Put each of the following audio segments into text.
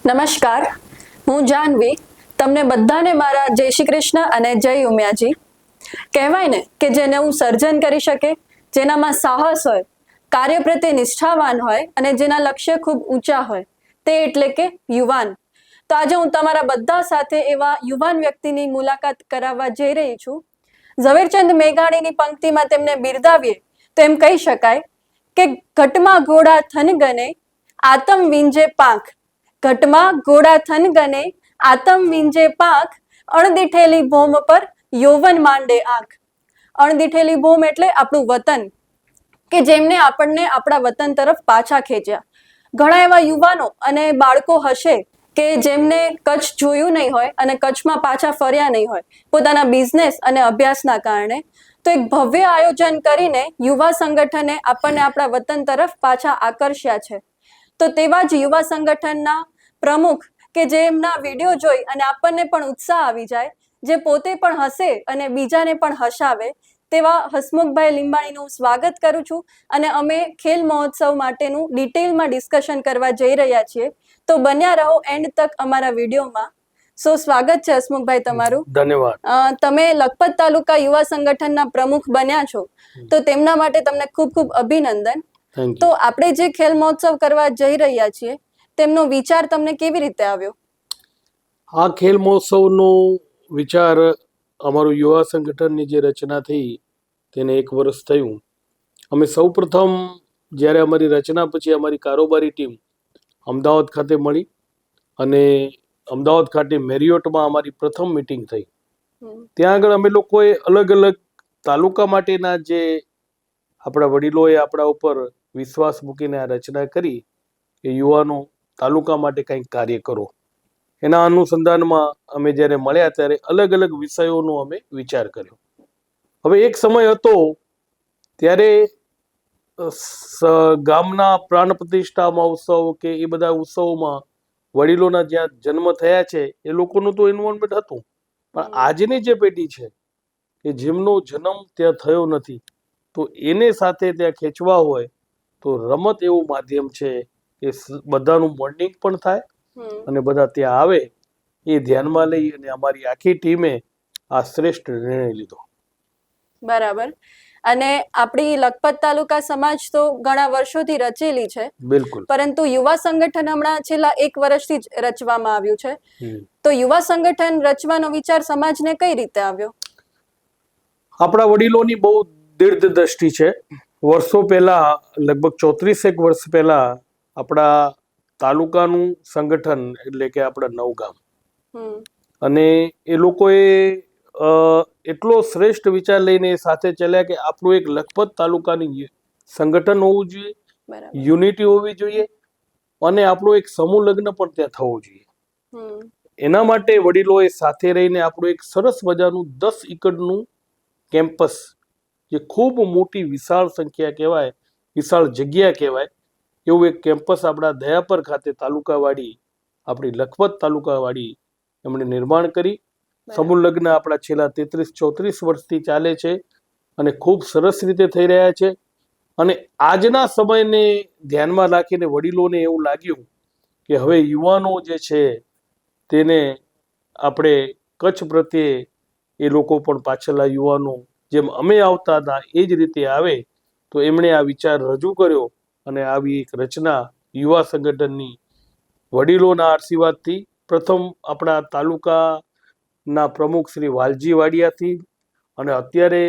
નમસ્કાર, હું જાનવી. તમને બધાને મારા જય શ્રી કૃષ્ણ અને જય ઉમિયાજી. કહેવાય ને કે જે નવું સર્જન કરી શકે, જેનામાં સાહસ હોય, કાર્ય પ્રત્યે નિષ્ઠાવાન હોય અને જેના લક્ષ્ય ખૂબ ઊંચા હોય, તે એટલે કે યુવાન. તો આજે હું તમારા બધા સાથે એવા યુવાન વ્યક્તિની મુલાકાત કરાવવા જઈ રહી છું. ઝવેરચંદ મેઘાણીની પંક્તિમાં તેમને બિરદાવીએ તો એમ કહી શકાય કે ઘટમાં ઘોડા થન ગને આતમ વિંજે પાંખ. ઘટમાં ઘોડા થન ગને આતમ વિંજે પાંખ. અણદીઠેલી ભોમ પર યૌવન માંડે આંખ. અણદીઠેલી ભોમ એટલે આપણું વતન, કે જેમને આપણને આપણા વતન તરફ પાછા ખેંચ્યા. ઘણા એવા યુવાનો અને બાળકો હશે કે જેમને કચ્છ જોયું નહીં હોય અને કચ્છમાં પાછા ફર્યા નહીં હોય પોતાના બિઝનેસ અને અભ્યાસના કારણે. તો એક ભવ્ય આયોજન કરીને યુવા સંગઠને આપણને આપણા વતન તરફ પાછા આકર્ષ્યા છે. તો તેવા જ યુવા સંગઠનના પ્રમુખ કે જેમના વિડીયો જોઈ અને આપણને પણ ઉત્સાહ આવી જાય, જે પોતે પણ હસે અને બીજાને પણ હસાવે, તેવા હસમુખભાઈ લીંબાણીનું સ્વાગત કરું છું. અને અમે ખેલ મહોત્સવ માટેનું ડિટેલમાં ડિસ્કશન કરવા જઈ રહ્યા છીએ. તો બન્યા રહો એન્ડ તક અમારા વિડીયોમાં. સો સ્વાગત છે હસમુખભાઈ તમારું. ધન્યવાદ. તમે લખપત તાલુકા યુવા સંગઠનના પ્રમુખ બન્યા છો, તો તેમના માટે તમને ખૂબ ખૂબ અભિનંદન. તો આપણે જે ખેલ મહોત્સવ કરવા જઈ રહ્યા છીએ તેમનો વિચાર તમને કેવી રીતે આવ્યો? આ ખેલ મહોત્સવનો વિચાર અમારું યુવા સંગઠનની જે રચના થઈ તેને 1 વર્ષ થયું. અમે સૌપ્રથમ જ્યારે અમારી રચના પછી અમારી કારોબારી ટીમ અમદાવાદ ખાતે મળી અને અમદાવાદ ખાતે મેરિયોટમાં અમારી પ્રથમ મીટિંગ થઈ. ત્યાં આગળ અમે લોકોએ અલગ અલગ તાલુકા માટેના જે આપણા વડીલોએ આપણા ઉપર વિશ્વાસ મૂકીને આ રચના કરી કે યુવાનો તાલુકા માટે કંઈક કાર્ય કરો. એના અનુસંધાનમાં અમે જ્યારે મળ્યા ત્યારે અલગ અલગ વિષયોનો અમે વિચાર કર્યો. હવે એક સમય હતો ત્યારે ગામના પ્રાણ પ્રતિષ્ઠા મહોત્સવ કે એ બધા ઉત્સવોમાં વડીલોના જ્યાં જન્મ થયા છે એ લોકોનું તો ઇન્વોલ્વમેન્ટ હતું, પણ આજની જે પેઢી છે કે જેમનો જન્મ ત્યાં થયો નથી, તો એને સાથે ત્યાં ખેંચવા હોય તો રમત એવું માધ્યમ છે કે બધાનું બોન્ડિંગ પણ થાય અને બધા ત્યાં આવે. એ ધ્યાનમાં લઈ અને અમારી આખી ટીમે આ શ્રેષ્ઠ નિર્ણય લીધો. બરાબર. અને આપણી લખપત તાલુકા સમાજ તો ઘણા વર્ષોથી રચેલી છે. બિલકુલ. પરંતુ યુવા સંગઠન હમણાં છેલ્લા 1 વર્ષથી જ રચવામાં આવ્યું છે. તો યુવા સંગઠન રચવાનો વિચાર સમાજને કઈ રીતે આવ્યો? આપણા વડીલોની બહુ દીર્ઘ દ્રષ્ટિ છે. વર્ષો પહેલા, લગભગ 34 વર્ષ પહેલા આપણા તાલુકાનું સંગઠન એટલે કે આપણા નવગામ, અને એ લોકોએ એટલો શ્રેષ્ઠ વિચાર લઈને સાથે ચાલ્યા કે આપણું એક લખપત તાલુકાની સંગઠન હોવું જોઈએ, યુનિટી હોવી જોઈએ અને આપણું એક સમૂહ લગ્ન પણ ત્યાં થવું જોઈએ. એના માટે વડીલોએ સાથે રહીને આપણું એક સરસ મજાનું 10 એકરનું કેમ્પસ, જે ખૂબ મોટી વિશાળ સંખ્યા કહેવાય, વિશાળ જગ્યા કહેવાય, એવું એક કેમ્પસ આપણા દયાપર ખાતે તાલુકાવાડી, આપણી લખપત તાલુકાવાડી એમણે નિર્માણ કરી. સમૂહ લગ્ન આપણા છેલ્લા 33-34 વર્ષથી ચાલે છે અને ખૂબ સરસ રીતે થઈ રહ્યા છે. અને આજના સમયને ધ્યાનમાં રાખીને વડીલોને એવું લાગ્યું કે હવે યુવાનો જે છે તેને આપણે કચ્છ પ્રત્યે એ લોકો પણ પાછળના યુવાનો જેમ અમે આવતા હતા એ જ રીતે આવે. તો એમણે આ વિચાર રજૂ કર્યો અને આવી એક રચના યુવા સંગઠનની વડીલોના આશીર્વાદથી પ્રથમ આપણા તાલુકાના પ્રમુખ શ્રી વાલજી વાડિયાથી અને અત્યારે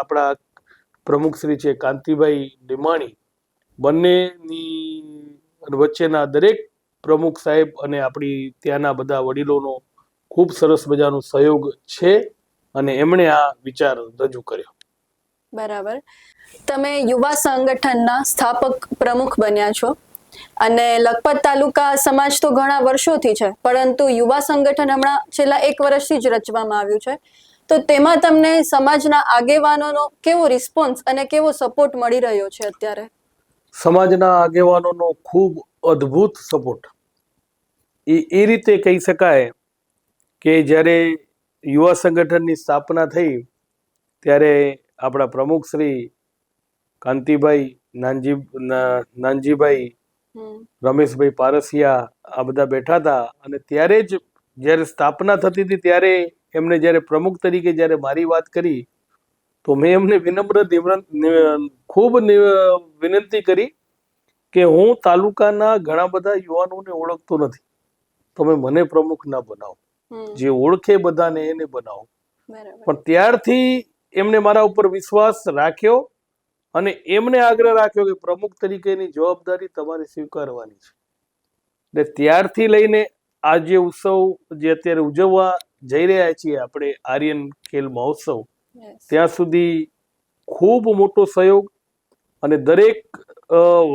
આપણા પ્રમુખ શ્રી છે કાંતિભાઈ લીંબાણી, બંનેની વચ્ચેના દરેક પ્રમુખ સાહેબ અને આપણી ત્યાંના બધા વડીલોનો ખૂબ સરસ મજાનો સહયોગ છે અને એમણે આ વિચાર રજૂ કર્યો. બરાબર. તમે યુવા સંગઠનના સ્થાપક પ્રમુખ બન્યા છો અને લખપત તાલુકા સમાજ તો ઘણા વર્ષોથી છે, પરંતુ યુવા સંગઠન હમણાં છેલ્લા 1 વર્ષથી જ રચવામાં આવ્યું છે. તો તેમાં તમને સમાજના આગેવાનોનો કેવો રિસ્પોન્સ અને કેવો સપોર્ટ મળી રહ્યો છે અત્યારે? સમાજના આગેવાનોનો ખૂબ અદ્ભુત સપોર્ટ. એ રીતે કહી શકાય કે જ્યારે યુવા સંગઠનની સ્થાપના થઈ ત્યારે આપણા પ્રમુખ શ્રી કાંતિભાઈ નાનજીભાઈ રમેશભાઈ પારસિયા, આ બધા બેઠા હતા અને ત્યારે જ જ્યારે સ્થાપના થતી હતી ત્યારે એમને જ્યારે પ્રમુખ તરીકે જ્યારે મારી વાત કરી તો મેં એમને ખૂબ વિનંતી કરી કે હું તાલુકાના ઘણા બધા યુવાનોને ઓળખતો નથી, તમે મને પ્રમુખ ના બનાવો, જે ઓળખે બધાને એને બનાવો. પણ ત્યારથી એમને મારા ઉપર વિશ્વાસ રાખ્યો અને એમને આગ્રહ રાખ્યો કે પ્રમુખ તરીકેની જવાબદારી તમારે સ્વીકારવાની છે. એટલે ત્યારથી લઈને આ જે ઉત્સવ જે અત્યારે ઉજવવા જઈ રહ્યા છીએ આપણે આર્યન ખેલ મહોત્સવ, ત્યાં સુધી ખૂબ મોટો સહયોગ અને દરેક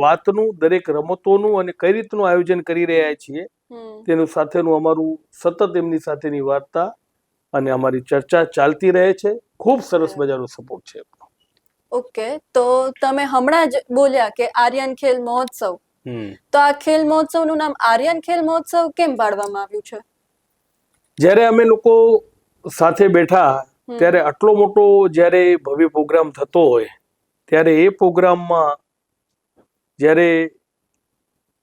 વાતનું, દરેક રમતોનું અને કઈ રીતનું આયોજન કરી રહ્યા છીએ તેનું સાથેનું અમારું સતત એમની સાથેની વાર્તા અને અમારી ચર્ચા ચાલતી રહે છે. ખૂબ સરસ મજાનો સપોર્ટ છે. ઓકે, તો તમે હમણાં જ બોલ્યા કે આર્યન ખેલ મહોત્સવ, તો આ ખેલ મહોત્સવનું નામ આર્યન ખેલ મહોત્સવ કેમ પાડવામાં આવ્યું છે? જ્યારે અમે લોકો સાથે બેઠા ત્યારે આટલો મોટો જ્યારે ભવ્ય પ્રોગ્રામ થતો હોય ત્યારે એ પ્રોગ્રામમાં જ્યારે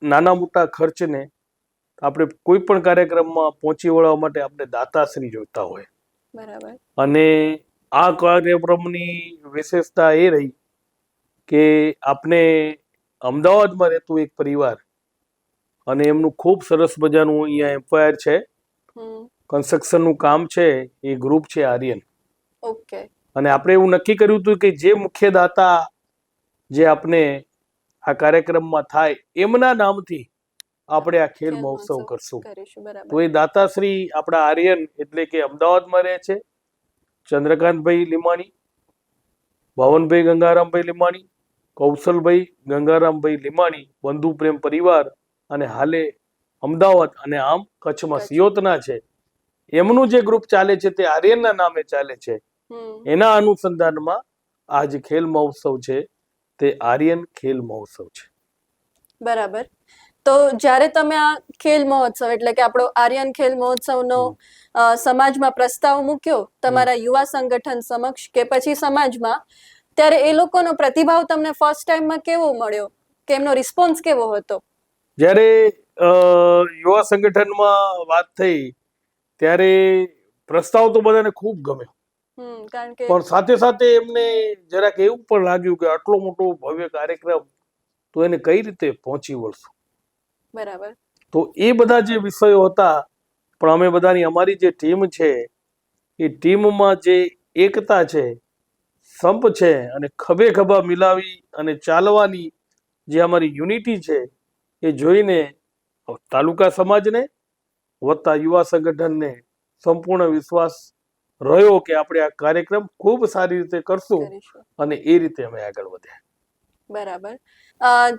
નાના મોટા ખર્ચને આપણે કોઈ પણ કાર્યક્રમમાં પહોંચી વળવા માટે આપણે દાતાશ્રી જોઈતા હોય. બરાબર. અને આ કાર્યક્રમની વિશેષતા એ રહી કે આપણે અમદાવાદમાં રહેતું એક પરિવાર અને એમનું ખૂબ સરસ મજાનું અહીંયા એમ્પાયર છે, કન્સ્ટ્રક્શનનું કામ છે, એ ગ્રુપ છે આર્યન. ઓકે. અને આપણે એવું નક્કી કર્યું હતું કે જે મુખ્ય દાતા જે આપણે આ કાર્યક્રમમાં થાય એમના નામથી આપણે આ ખેલ મહોત્સવ કરશું. તો એ દાતાશ્રી આપણા આર્યન એટલે કે અમદાવાદમાં રહે છે ચંદ્રકાંતભાઈ લીમાણી, ભાવનભાઈ ગંગારામભાઈ લીમાણી, કૌશલભાઈ ગંગારામભાઈ લીમાણી, બંધુ પ્રેમ પરિવાર, અને હાલે અમદાવાદ અને આમ કચ્છમાં સિયોતના છે. એમનું જે ગ્રુપ ચાલે છે તે આર્યનના નામે ચાલે છે. એના અનુસંધાનમાં આ જે ખેલ મહોત્સવ છે તે આર્યન ખેલ મહોત્સવ છે. બરાબર. તો જ્યારે તમે આ ખેલ મહોત્સવ એટલે કે આપણો આર્યન ખેલ મહોત્સવનો સમાજમાં પ્રસ્તાવ મૂક્યો તમારા યુવા સંગઠન સમક્ષ કે પછી સમાજમાં, ત્યારે એ લોકોનો પ્રતિભાવ તમને ફર્સ્ટ ટાઈમમાં કેવો મળ્યો કે એમનો રિસ્પોન્સ કેવો હતો? જ્યારે યુવા સંગઠનમાં વાત થઈ ત્યારે પ્રસ્તાવ તો બધાને ખૂબ ગમ્યો, કારણ કે પણ સાથે સાથે એમને જરાક એવું પણ લાગ્યું કે આટલો મોટો ભવ્ય કાર્યક્રમ તો એને કઈ રીતે પહોંચી વળશું. બરાબર. તો એ બધા જે વિષયો હતા, પણ અમે બધાની અમારી જે ટીમ છે એ ટીમમાં જે એકતા છે, સંપ છે અને ખભે ખભા મિલાવી અને ચાલવાની જે અમારી યુનિટી છે એ જોઈને તાલુકા સમાજને વત્તા યુવા સંગઠનને સંપૂર્ણ વિશ્વાસ રહ્યો કે આપણે આ કાર્યક્રમ ખૂબ સારી રીતે કરશું અને એ રીતે અમે આગળ વધ્યા. બરાબર.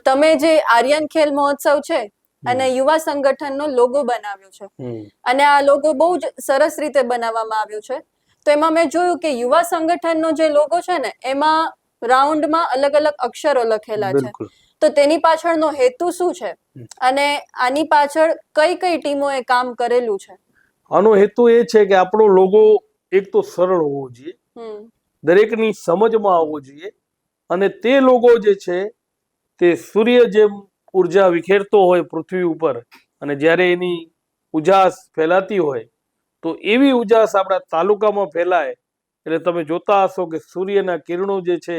તમે જે આર્યન ખેલ મહોત્સવ છે અને યુવા સંગઠનનો લોગો બનાવ્યો છે અને આ લોગો બહુ જ સરસ રીતે બનાવવામાં આવ્યો છે, તો એમાં મેં જોયું કે યુવા સંગઠનનો જે લોગો છે ને એમાં રાઉન્ડમાં અલગ અલગ અક્ષરો લખેલા છે, તો તેની પાછળનો હેતુ શું છે અને આની પાછળ કઈ કઈ ટીમોએ કામ કરેલું છે? આનો હેતુ એ છે કે આપણો લોગો એક તો સરળ હોવો જોઈએ, દરેકની સમજમાં આવવો જોઈએ અને તે લોગો જે છે તે સૂર્ય જેમ ઉર્જા વિખેરતો હોય પૃથ્વી ઉપર અને જ્યારે એની ઉજાસ ફેલાતી હોય તો એવી ઉજાસ આપણા તાલુકામાં ફેલાય. એટલે તમે જોતા હશો કે સૂર્યના કિરણો જે છે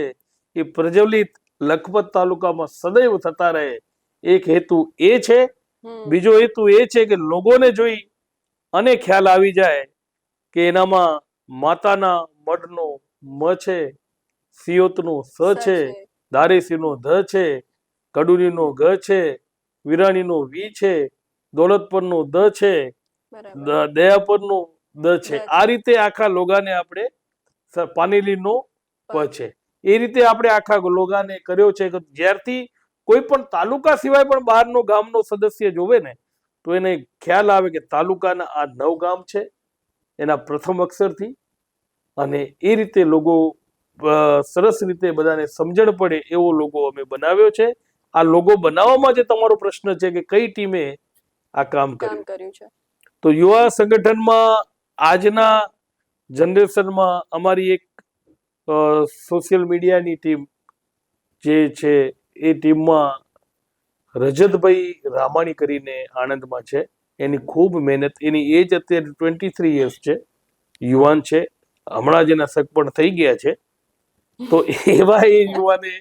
એ પ્રજ્વલિત લખપત તાલુકામાં સદૈવ થતા રહે. એક હેતુ એ છે. બીજો હેતુ એ છે કે લોકોને જોઈ અને ખ્યાલ આવી જાય કે એનામાં માતાના મઢનો મ છે, સિયોતનો સ છે, ધારેસીનો ધ છે, કડુરીનો ગ છે, વિરાણીનો વી છે, દોલતપરનો દ છે, દયાપરનો દ છે. આ રીતે આખા લોગાને આપણે પાનેલીનો પ છે. એ રીતે આપણે આખા લોગાને કર્યો છે કે જ્યારથી કોઈ પણ તાલુકા સિવાય પણ બહારનો ગામનો સદસ્ય જોવે ને તો એને ખ્યાલ આવે કે તાલુકાના આ 9 ગામ છે એના પ્રથમ અક્ષરથી, અને એ રીતે લોગો સરસ રીતે બધાને સમજણ પડે એવો લોગો અમે બનાવ્યો છે. આ લોગો બનાવવામાં જે તમારો પ્રશ્ન છે કે કઈ ટીમે આ કામ કર્યું છે, તો યુવા સંગઠનમાં આજના જનરેશનમાં અમારી એક સોશિયલ મીડિયાની ટીમ જે છે એ ટીમમાં રજતભાઈ રામાણી કરીને આણંદમાં છે. એની ખૂબ મહેનત, એની એજ અત્યારે 23 યર્સ છે, યુવાન છે, હમણાં જ એના સગપણ થઈ ગયા છે. તો એવા એ યુવાને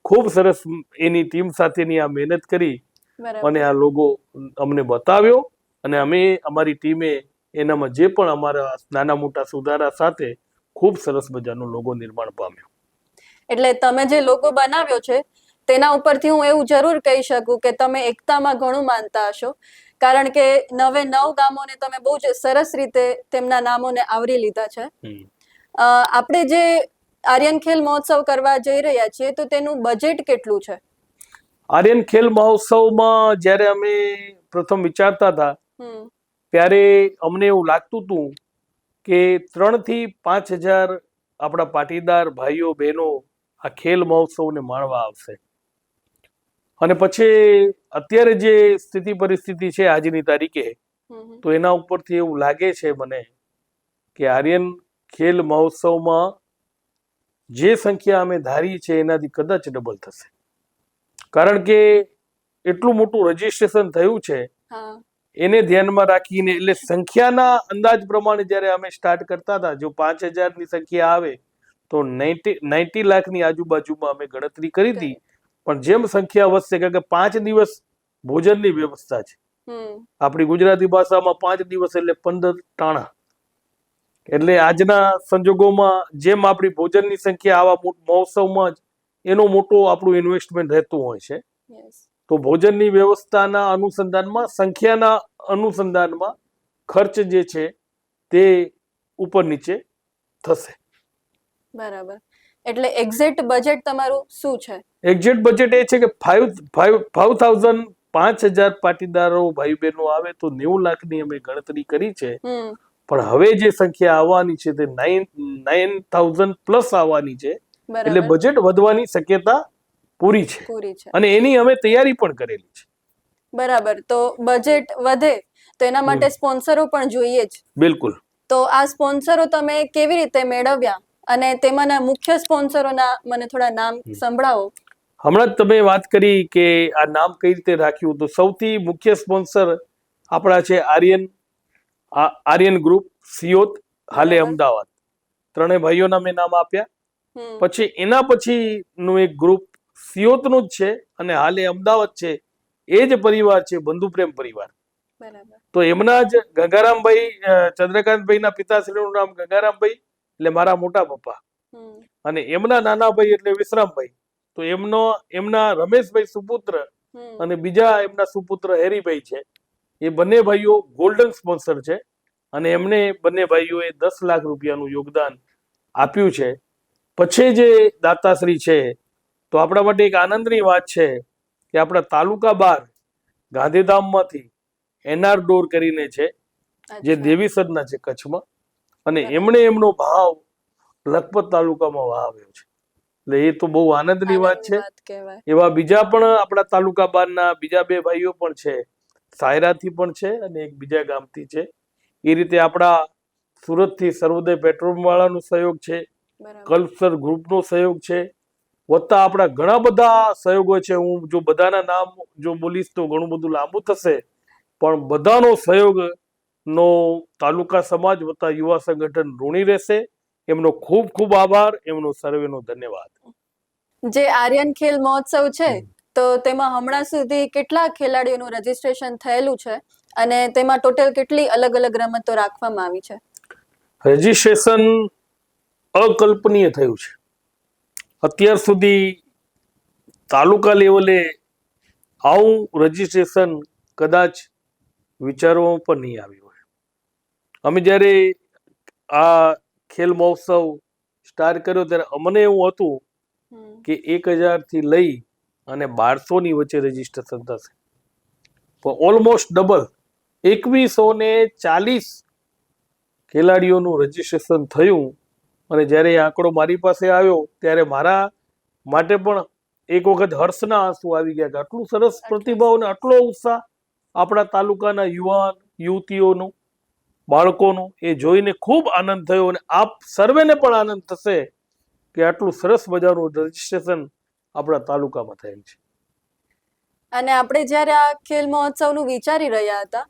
ખૂબ સરસ એની ટીમ સાથેની આ મહેનત કરી બરાબર. અને આ લોગો અમને બતાવ્યો અને અમે અમારી ટીમે એનામાં જે પણ અમારા નાના મોટા સુધારા સાથે ખૂબ સરસ મજાનો લોગો નિર્માણ પામ્યો. એટલે તમે જે લોગો બનાવ્યો છે તેના ઉપરથી હું એવું જરૂર કહી શકું કે તમે એકતામાં ઘણું માનતા હશો, કારણ કે 9 ગામોને તમે બહુ જ સરસ રીતે તેમના નામોને આવરી લીધા છે. આપણે જે આર્યન ખેલ મહોત્સવ કરવા જઈ રહ્યા છીએ તો તેનું બજેટ કેટલું છે? આર્યન ખેલ મહોત્સવમાં જ્યારે અમે પ્રથમ વિચારતા હતા ત્યારે અમને એવું લાગતું હતું કે 3 થી 5 હજાર આપણા પાટીદાર ભાઈઓ બહેનો આ ખેલ મહોત્સવને માણવા આવશે. અને પછી અત્યારે જે સ્થિતિ પરિસ્થિતિ છે આજની તારીખે, તો એના ઉપરથી એવું લાગે છે મને કે આર્યન ખેલ મહોત્સવમાં જે સંખ્યા અમે ધારી છે એનાથી કદાચ ડબલ થશે. કારણ કે એટલું મોટું રજીસ્ટ્રેશન થયું છે, એને ધ્યાનમાં રાખીને, એટલે સંખ્યાના અંદાજ પ્રમાણે જ્યારે અમે સ્ટાર્ટ કરતા હતા, જો 5000ની સંખ્યા આવે તો 90 લાખની આજુબાજુમાં અમે ગણતરી કરી હતી. પણ જેમ સંખ્યા વધશે, કારણ કે 5 દિવસ ભોજનની વ્યવસ્થા છે, આપણી ગુજરાતી ભાષામાં 5 દિવસ એટલે 15 ટાણા. એટલે આજના સંજોગોમાં જેમ આપણી ભોજનની સંખ્યા આવા મહોત્સવમાં જ એનો મોટો આપણું ઇન્વેસ્ટમેન્ટ રહેતું હોય છે, તો ભોજનની વ્યવસ્થાના અનુસંધાનમાં, સંખ્યાના અનુસંધાનમાં ખર્ચ જે છે તે ઉપર નીચે થશે. બરાબર. એટલે એક્ઝેક્ટ બજેટ તમારું શું છે? એક્ઝેક્ટ બજેટ એ છે કે 5,000 પાટીદારો ભાઈ બહેનો આવે તો 90 લાખની અમે ગણતરી કરી છે. પણ હવે જે સંખ્યા આવવાની છે તે 9,000 પ્લસ આવવાની છે, એટલે બજેટ વધવાની શક્યતા પૂરી છે અને એની અમે તૈયારી પણ કરેલી છે. બરાબર. તો બજેટ વધે તો એના માટે સ્પોન્સરો પણ જોઈએ જ. બિલકુલ. તો આ સ્પોન્સરો તમે કેવી રીતે મેળવ્યા અને તેમાંના મુખ્ય સ્પોન્સરોના મને થોડા નામ સંભળાવો. હમણાં જ તમે વાત કરી કે આ નામ કઈ રીતે રાખ્યું, તો સૌથી મુખ્ય સ્પોન્સર આપણા છે આર્યન ગ્રુપ, સિયોત, હાલે અમદાવાદ. 3 ભાઈઓના મેં નામ આપ્યા. પછી એના પછીનું એક ગ્રુપ સિયોતનું જ છે અને હાલે અમદાવાદ છે, એ જ પરિવાર છે બંધુપ્રેમ પરિવાર. તો એમના જ ગંગારામભાઈ, ચંદ્રકાંતભાઈના પિતાશ્રીનું નામ ગંગારામભાઈ એટલે મારા મોટા પપ્પા, અને એમના નાના ભાઈ એટલે વિશ્રામભાઈ. તો એમના રમેશભાઈ સુપુત્ર અને બીજા એમના સુપુત્ર હેરીભાઈ છે. એ બંને ભાઈઓ ગોલ્ડન સ્પોન્સર છે અને એમને બંને ભાઈઓએ 10 લાખ રૂપિયાનું યોગદાન આપ્યું છે. પછી જે દાતાશ્રી છે, તો આપણા માટે એક આનંદની વાત છે કે આપણા તાલુકા બહાર ગાંધીધામમાંથી એનઆર ડોર કરીને છે, જે દેવીસરના છે કચ્છમાં, અને એમણે એમનો ભાવ લખપત તાલુકામાં વહાવ્યો છે. એટલે એ તો બહુ આનંદની વાત છે. એવા બીજા પણ આપણા તાલુકા બહારના બીજા 2 ભાઈઓ પણ છે, સાયરાથી પણ છે અને એક બીજા ગામથી છે. એ રીતે આપણા સુરતથી સર્વોદય પેટ્રોલ વાળાનો સહયોગ છે, કલ્પસર ગ્રુપનો સહયોગ છે, વત્તા આપણા ઘણા બધા સહયોગો છે. હું જો બધાના નામ જો બોલીશ તો ઘણું બધું લાંબુ થશે, પણ બધાનો સહયોગનો તાલુકા સમાજ વત્તા યુવા સંગઠન ઋણી રહેશે. એમનો ખૂબ ખૂબ આભાર, એમનો સર્વેનો ધન્યવાદ. જે આર્યન ખેલ મહોત્સવ છે, તો તેમાં હમણાં સુધી કેટલા ખેલાડીઓનું રજીસ્ટ્રેશન થયેલું છે અને તેમાં ટોટલ કેટલી અલગ અલગ રમતો રાખવામાં આવી છે? રજીસ્ટ્રેશન અકલ્પનીય થયું છે. અત્યાર સુધી તાલુકા લેવલે આવું રજીસ્ટ્રેશન કદાચ વિચારવામાં પણ નહીં આવ્યું હોય. અમે જ્યારે આ ખેલ મહોત્સવ સ્ટાર્ટ કર્યો ત્યારે અમને એવું હતું કે 1000 થી લઈ અને 1200ની વચ્ચે રજીસ્ટ્રેશન થશે, પણ ઓલમોસ્ટ ડબલ 2140 ખેલાડીઓનું રજીસ્ટ્રેશન થયું. અને જ્યારે એ આંકડો મારી પાસે આવ્યો ત્યારે મારા માટે પણ એક વખત હર્ષના આંસુ આવી ગયા કે આટલું સરસ પ્રતિભાવ અને આટલો ઉત્સાહ આપણા તાલુકાના યુવાન યુવતીઓનું, બાળકોનું, એ જોઈને ખૂબ આનંદ થયો. અને આપ સર્વેને પણ આનંદ થશે કે આટલું સરસ મજાનું રજીસ્ટ્રેશન આપણા તાલુકામાં થયેલ છે. અને આપણે જ્યારે આ ખેલ મહોત્સવનું વિચારી રહ્યા હતા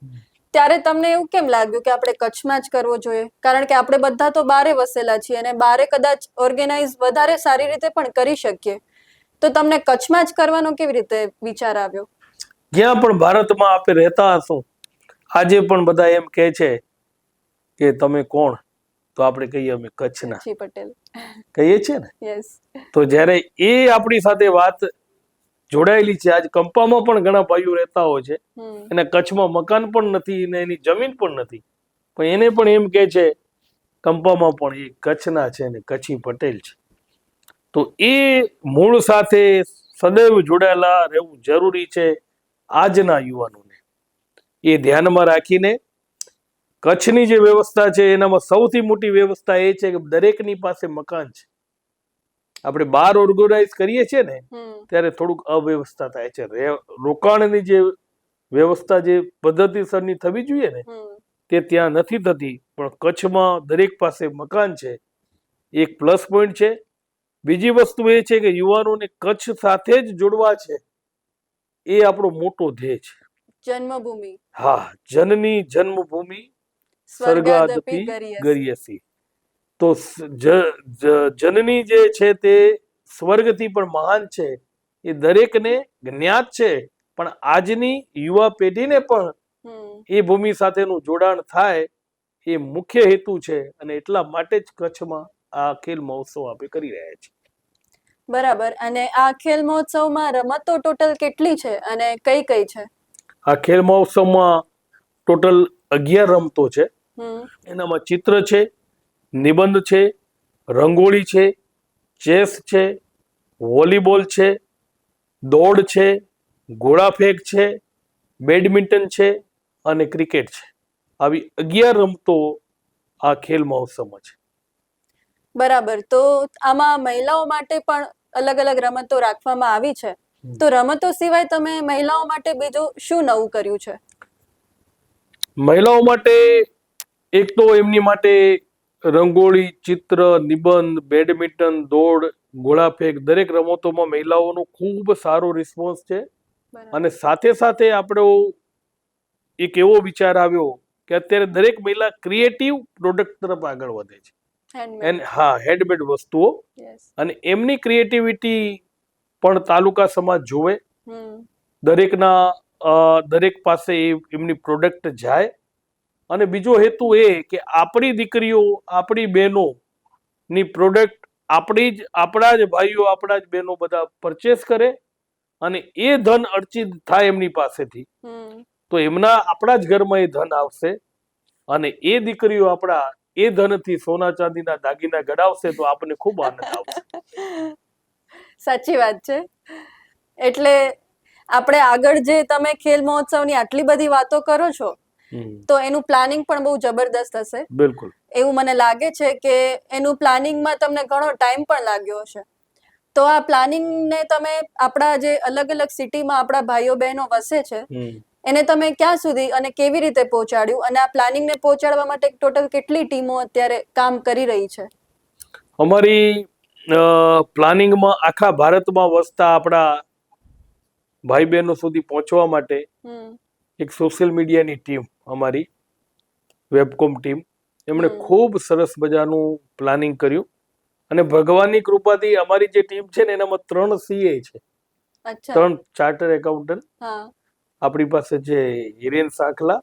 ત્યારે તમને એવું કેમ લાગ્યું કે આપણે કચ્છમાં જ કરવો જોઈએ? કારણ કે આપણે બધા તો બારે વસેલા છીએ અને બારે કદાચ ઓર્ગેનાઇઝ વધારે સારી રીતે પણ કરી શકીએ, તો તમને કચ્છમાં જ કરવાનો કેવી રીતે વિચાર આવ્યો? જ્યાં પણ ભારતમાં આપણે રહેતા હશું, આજે પણ બધા એમ કહે છે કે તમે કોણ, તો આપણે કહીએ અમે કચ્છના જી પટેલ કહીએ છીએ ને. યસ. તો જ્યારે એ આપણી સાથે વાત જોડાયેલી છે, આજ કંપામાં પણ ઘણા ભાઈઓ રહેતા હોય છે, અને કચ્છમાં મકાન પણ નથી ને એની જમીન પણ નથી, પણ એને પણ એમ કે છે કંપામાં પણ એ કચ્છના છે ને કચ્છી પટેલ છે. તો એ મૂળ સાથે સદૈવ જોડાયેલા રહેવું જરૂરી છે આજના યુવાનોને. એ ધ્યાનમાં રાખીને કચ્છની જે વ્યવસ્થા છે એનામાં સૌથી મોટી વ્યવસ્થા એ છે કે દરેકની પાસે મકાન છે. આપણે બહાર ઓર્ગેનાઇઝ કરીએ છીએ ને ત્યારે થોડુંક અવ્યવસ્થા થાય છે. રોકાણની જે વ્યવસ્થા જે પદ્ધતિસરની થવી જોઈએ ને તે ત્યાં નથી થતી, પણ કચ્છમાં દરેક પાસે મકાન છે, એક પ્લસ પોઈન્ટ છે. બીજી વસ્તુ એ છે કે યુવાનોને કચ્છ સાથે જ જોડવા છે, એ આપણો મોટો ધ્યેય છે. જન્મભૂમિ, હા, જનની જન્મભૂમિ સ્વર્ગાદપી ગરીયસી. તો જનની જે છે તે સ્વર્ગથી પણ મહાન છે, એ દરેકને જ્ઞાત છે, પણ આજની યુવા પેઢીને પણ એ ભૂમિ સાથેનું જોડાણ થાય એ મુખ્ય હેતુ છે, અને એટલા માટે જ કચ્છમાં આ ખેલ મહોત્સવ આપણે કરી રહ્યા છીએ. બરાબર. અને આ ખેલ મહોત્સવમાં રમતો ટોટલ કેટલી છે અને કઈ કઈ છે? આ ખેલ મહોત્સવમાં ટોટલ 11 રમતો છે. એનામાં ચિત્ર છે, નિબંધ છે, રંગોળી છે, ચેસ છે, વોલીબોલ છે, દોડ છે, ગોળાફેંક છે, બેડમિન્ટન છે અને ક્રિકેટ છે. આવી 11 રમતો આ ખેલ મહોત્સવમાં છે. બરાબર. તો આમાં મહિલાઓ માટે પણ અલગ અલગ રમતો રાખવામાં આવી છે, તો રમતો સિવાય તમે મહિલાઓ માટે બીજું શું નવું કર્યું છે? મહિલાઓ માટે એક તો એમની માટે રંગોળી, ચિત્ર, નિબંધ, બેડમિન્ટન, દોડ, ગોળાફેંક દરેક રમતોમાં મહિલાઓનો ખૂબ સારો રિસ્પોન્સ છે. અને સાથે સાથે આપણો એક એવો વિચાર આવ્યો કે અત્યારે દરેક મહિલા ક્રિએટિવ પ્રોડક્ટ તરફ આગળ વધે છે. હા, હેન્ડમેડ વસ્તુઓ, અને એમની ક્રિએટિવિટી પણ તાલુકા સમાજ જોવે, દરેક પાસે એમની પ્રોડક્ટ જાય. અને બીજો હેતુ એ કે આપણી દીકરીઓ, આપણી બહેનો ની પ્રોડક્ટ આપણા જ ભાઈઓ, આપણા જ બહેનો બધા પરચેસ કરે, અને એ ધન અર્ચિત થાય એમની પાસેથી, તો આપણા જ ઘરમાં એ ધન આવશે, અને એ દીકરીઓ આપણા એ ધનથી સોના ચાંદીના દાગીના ગડાવશે, તો આપણને ખૂબ આનંદ આવશે. સાચી વાત છે. એટલે આપણે આગળ જે તમે ખેલ મહોત્સવની આટલી બધી વાતો કરો છો, તો એનું પ્લાનિંગ પણ બહુ જબરદસ્ત હશે. બિલકુલ. એવું મને લાગે છે કે એનું પ્લાનિંગમાં તમને ઘણો ટાઈમ પણ લાગ્યો હશે. તો આ પ્લાનિંગને તમે આપણા જે અલગ અલગ સિટીમાં આપણા ભાઈઓ બહેનો વસે છે, એને તમે ક્યાં સુધી અને કેવી રીતે પહોંચાડ્યું, અને આ પ્લાનિંગને પહોંચાડવા માટે ટોટલ કેટલી ટીમો અત્યારે કામ કરી રહી છે? અમારી પ્લાનિંગમાં આખા ભારતમાં વસતા આપણા ભાઈ બહેનો સુધી પહોંચવા માટે એક સોશિયલ મીડિયાની ટીમ, અમારી વેબકોમ ટીમ, એમણે ખૂબ સરસ મજાનું પ્લાનિંગ કર્યું. અને ભગવાનની કૃપાથી અમારી જે ટીમ છે ને એનામાં 3 CA છે, 3 ચાર્ટર એકાઉન્ટન્ટ. આપણી પાસે છે હિરેન સાંખલા,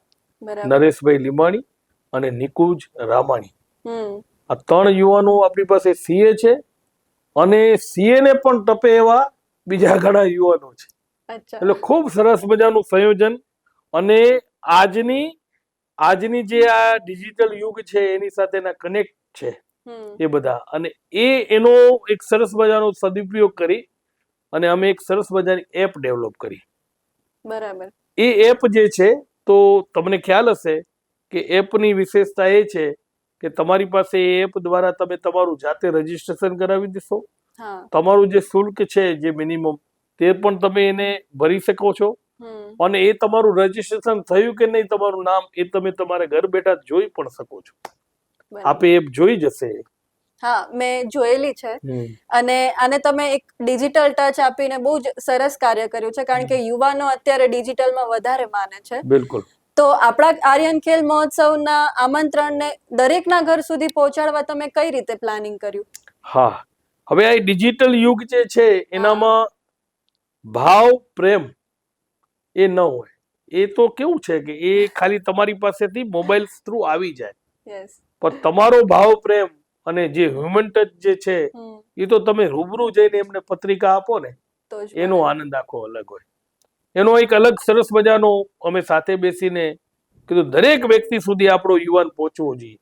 નરેશભાઈ લીમાણી અને નિકુંજ રામાણી. આ 3 યુવાનો આપણી પાસે CA છે, અને CA ને પણ ટપે એવા બીજા ઘણા યુવાનો છે. એટલે ખૂબ સરસ મજાનું સંયોજન. અને આજની જે આ ડિજિટલ યુગ છે એની સાથેના કનેક્ટ છે એ બધા, અને એનો એક સરસ મજાનો સદુપયોગ કરી અને અમે એક સરસ મજાની એપ ડેવલપ કરી. બરાબર. એ એપ જે છે, તો તમને ખ્યાલ હશે કે એપની વિશેષતા એ છે કે તમારી પાસે એ એપ દ્વારા તમે તમારું જાતે રજીસ્ટ્રેશન કરાવી દેશો. તમારું જે શુલ્ક છે, જે મિનિમમ, તે પણ તમે એને ભરી શકો છો, અને એ તમારું રજીસ્ટ્રેશન થયું કે નહીં, તમારું નામ, એ તમે તમારા ઘર બેઠા જોઈ પણ શકો છો. આપે એપ જોઈ જશે હા, મેં જોયેલી છે. અને આને તમે એક ડિજિટલ ટચ આપીને બહુ જ સરસ કાર્ય કર્યું છે, કારણ કે યુવાનો અત્યારે ડિજિટલમાં વધારે માને છે. બિલકુલ. તો આપણા આર્યન ખેલ મહોત્સવના આમંત્રણને દરેકના ઘર સુધી પહોંચાડવા તમે કઈ રીતે પ્લાનિંગ કર્યું? હા, હવે આ ડિજિટલ યુગ જે છે એનામાં ભાવ પ્રેમ એ ન હોય. એ તો કેવું છે કે એ ખાલી તમારી પાસેથી મોબાઈલ થ્રુ આવી જાય, યસ. પણ તમારો ભાવ પ્રેમ અને જે હ્યુમન ટચ જે છે એ તો તમે રૂબરૂ જઈને એમને પત્રિકા આપો ને, તો જ એનો મળે. આનંદ આખો અલગ હોય. એનો એક અલગ સરસ મજાનો અમે સાથે બેસીને કીધું દરેક વ્યક્તિ સુધી આપણો યુવાન પહોંચવો જોઈએ,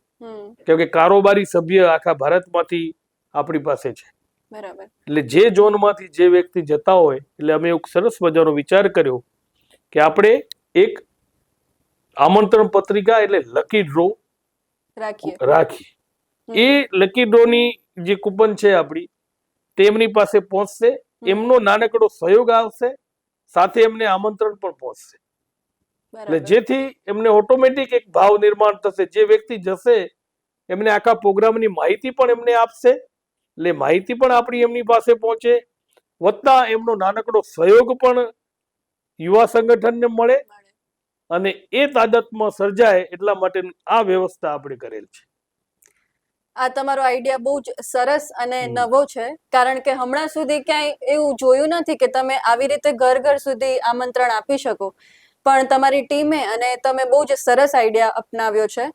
કેમ કે કારોબારી સભ્ય આખા ભારતમાંથી આપણી પાસે છે. બરાબર. એટલે જે ઝોનમાંથી જે વ્યક્તિ જતા હોય, એટલે અમે એક સરસ મજાનો વિચાર કર્યો કે આપણે એક આમંત્રણ પત્રિકા એટલે લકી ડ્રો રાખી. એ લકી ડ્રોની જે કૂપન છે આપણી, તેમની પાસે પહોંચશે, એમનો નાનકડો સહયોગ આવશે, સાથે એમને આમંત્રણ પણ પહોંચશે. એટલે જેથી એમને ઓટોમેટિક એક ભાવ નિર્માણ થશે. જે વ્યક્તિ જશે એમને આખા પ્રોગ્રામની માહિતી પણ એમને આપશે, એટલે માહિતી પણ આપણી એમની પાસે પહોંચે, વત્તા એમનો નાનકડો સહયોગ પણ યુવા સંગઠનને મળે અને એ તાદાત્મ્ય સર્જાય. એટલા માટે આ વ્યવસ્થા આપણે કરેલ છે. આ તમારો આઈડિયા બહુ જ સરસ અને નવો છે, કારણ કે હમણાં સુધી ક્યાંય એવું જોયું નથી કે તમે આવી રીતે ઘર ઘર સુધી આમંત્રણ આપી શકો. પણ તમારી ટીમે અને તમે બહુ જ સરસ આઈડિયા અપનાવ્યો છે.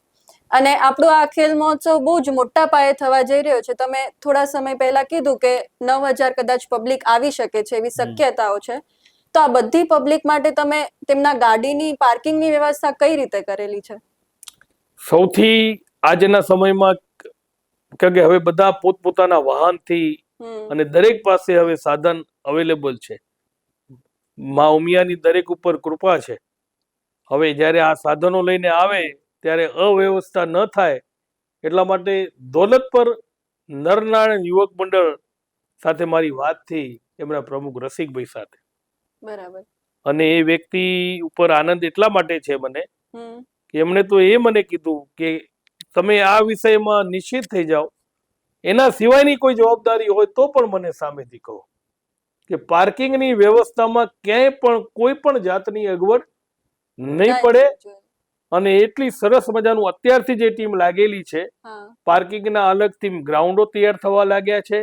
અને આપણો આ ખેલ મહોત્સવ બહુ જ મોટા પાયે થવા જઈ રહ્યો છે. તમે થોડા સમય પહેલા કીધું કે 9,000 કદાચ પબ્લિક આવી શકે છે, એવી શક્યતાઓ છે. તો આ બધી પબ્લિક માટે તમે તેમના ગાડીની પાર્કિંગની વ્યવસ્થા કઈ રીતે કરેલી છે? સૌથી આજના સમયમાં કે હવે બધા પોતપોતાના વાહનથી અને દરેક પાસે હવે સાધન અવેલેબલ છે. મા ઉમિયાની દરેક ઉપર કૃપા છે. હવે જ્યારે આ સાધનો લઈને આવે ત્યારે અવ્યવસ્થા ન થાય, એટલા માટે દોલત પર નરનારાયણ યુવક મંડળ સાથે મારી વાત થઈ, એમના પ્રમુખ રસિકભાઈ સાથે. બરાબર. અને એ વ્યક્તિ ઉપર આનંદ એટલા માટે છે મને કે એમણે તો એ મને કીધું કે તમે આ વિષયમાં નિશ્ચિત થઈ જાઓ, એના સિવાયની કોઈ જવાબદારી હોય તો પણ મને સામેથી કહો, કે પાર્કિંગની વ્યવસ્થામાં ક્યાંય પણ કોઈ પણ જાતની અગવડ નહીં પડે. અને એટલી સરસ મજાનું અત્યારથી જે ટીમ લાગેલી છે, પાર્કિંગના અલગથી ગ્રાઉન્ડો તૈયાર થવા લાગ્યા છે.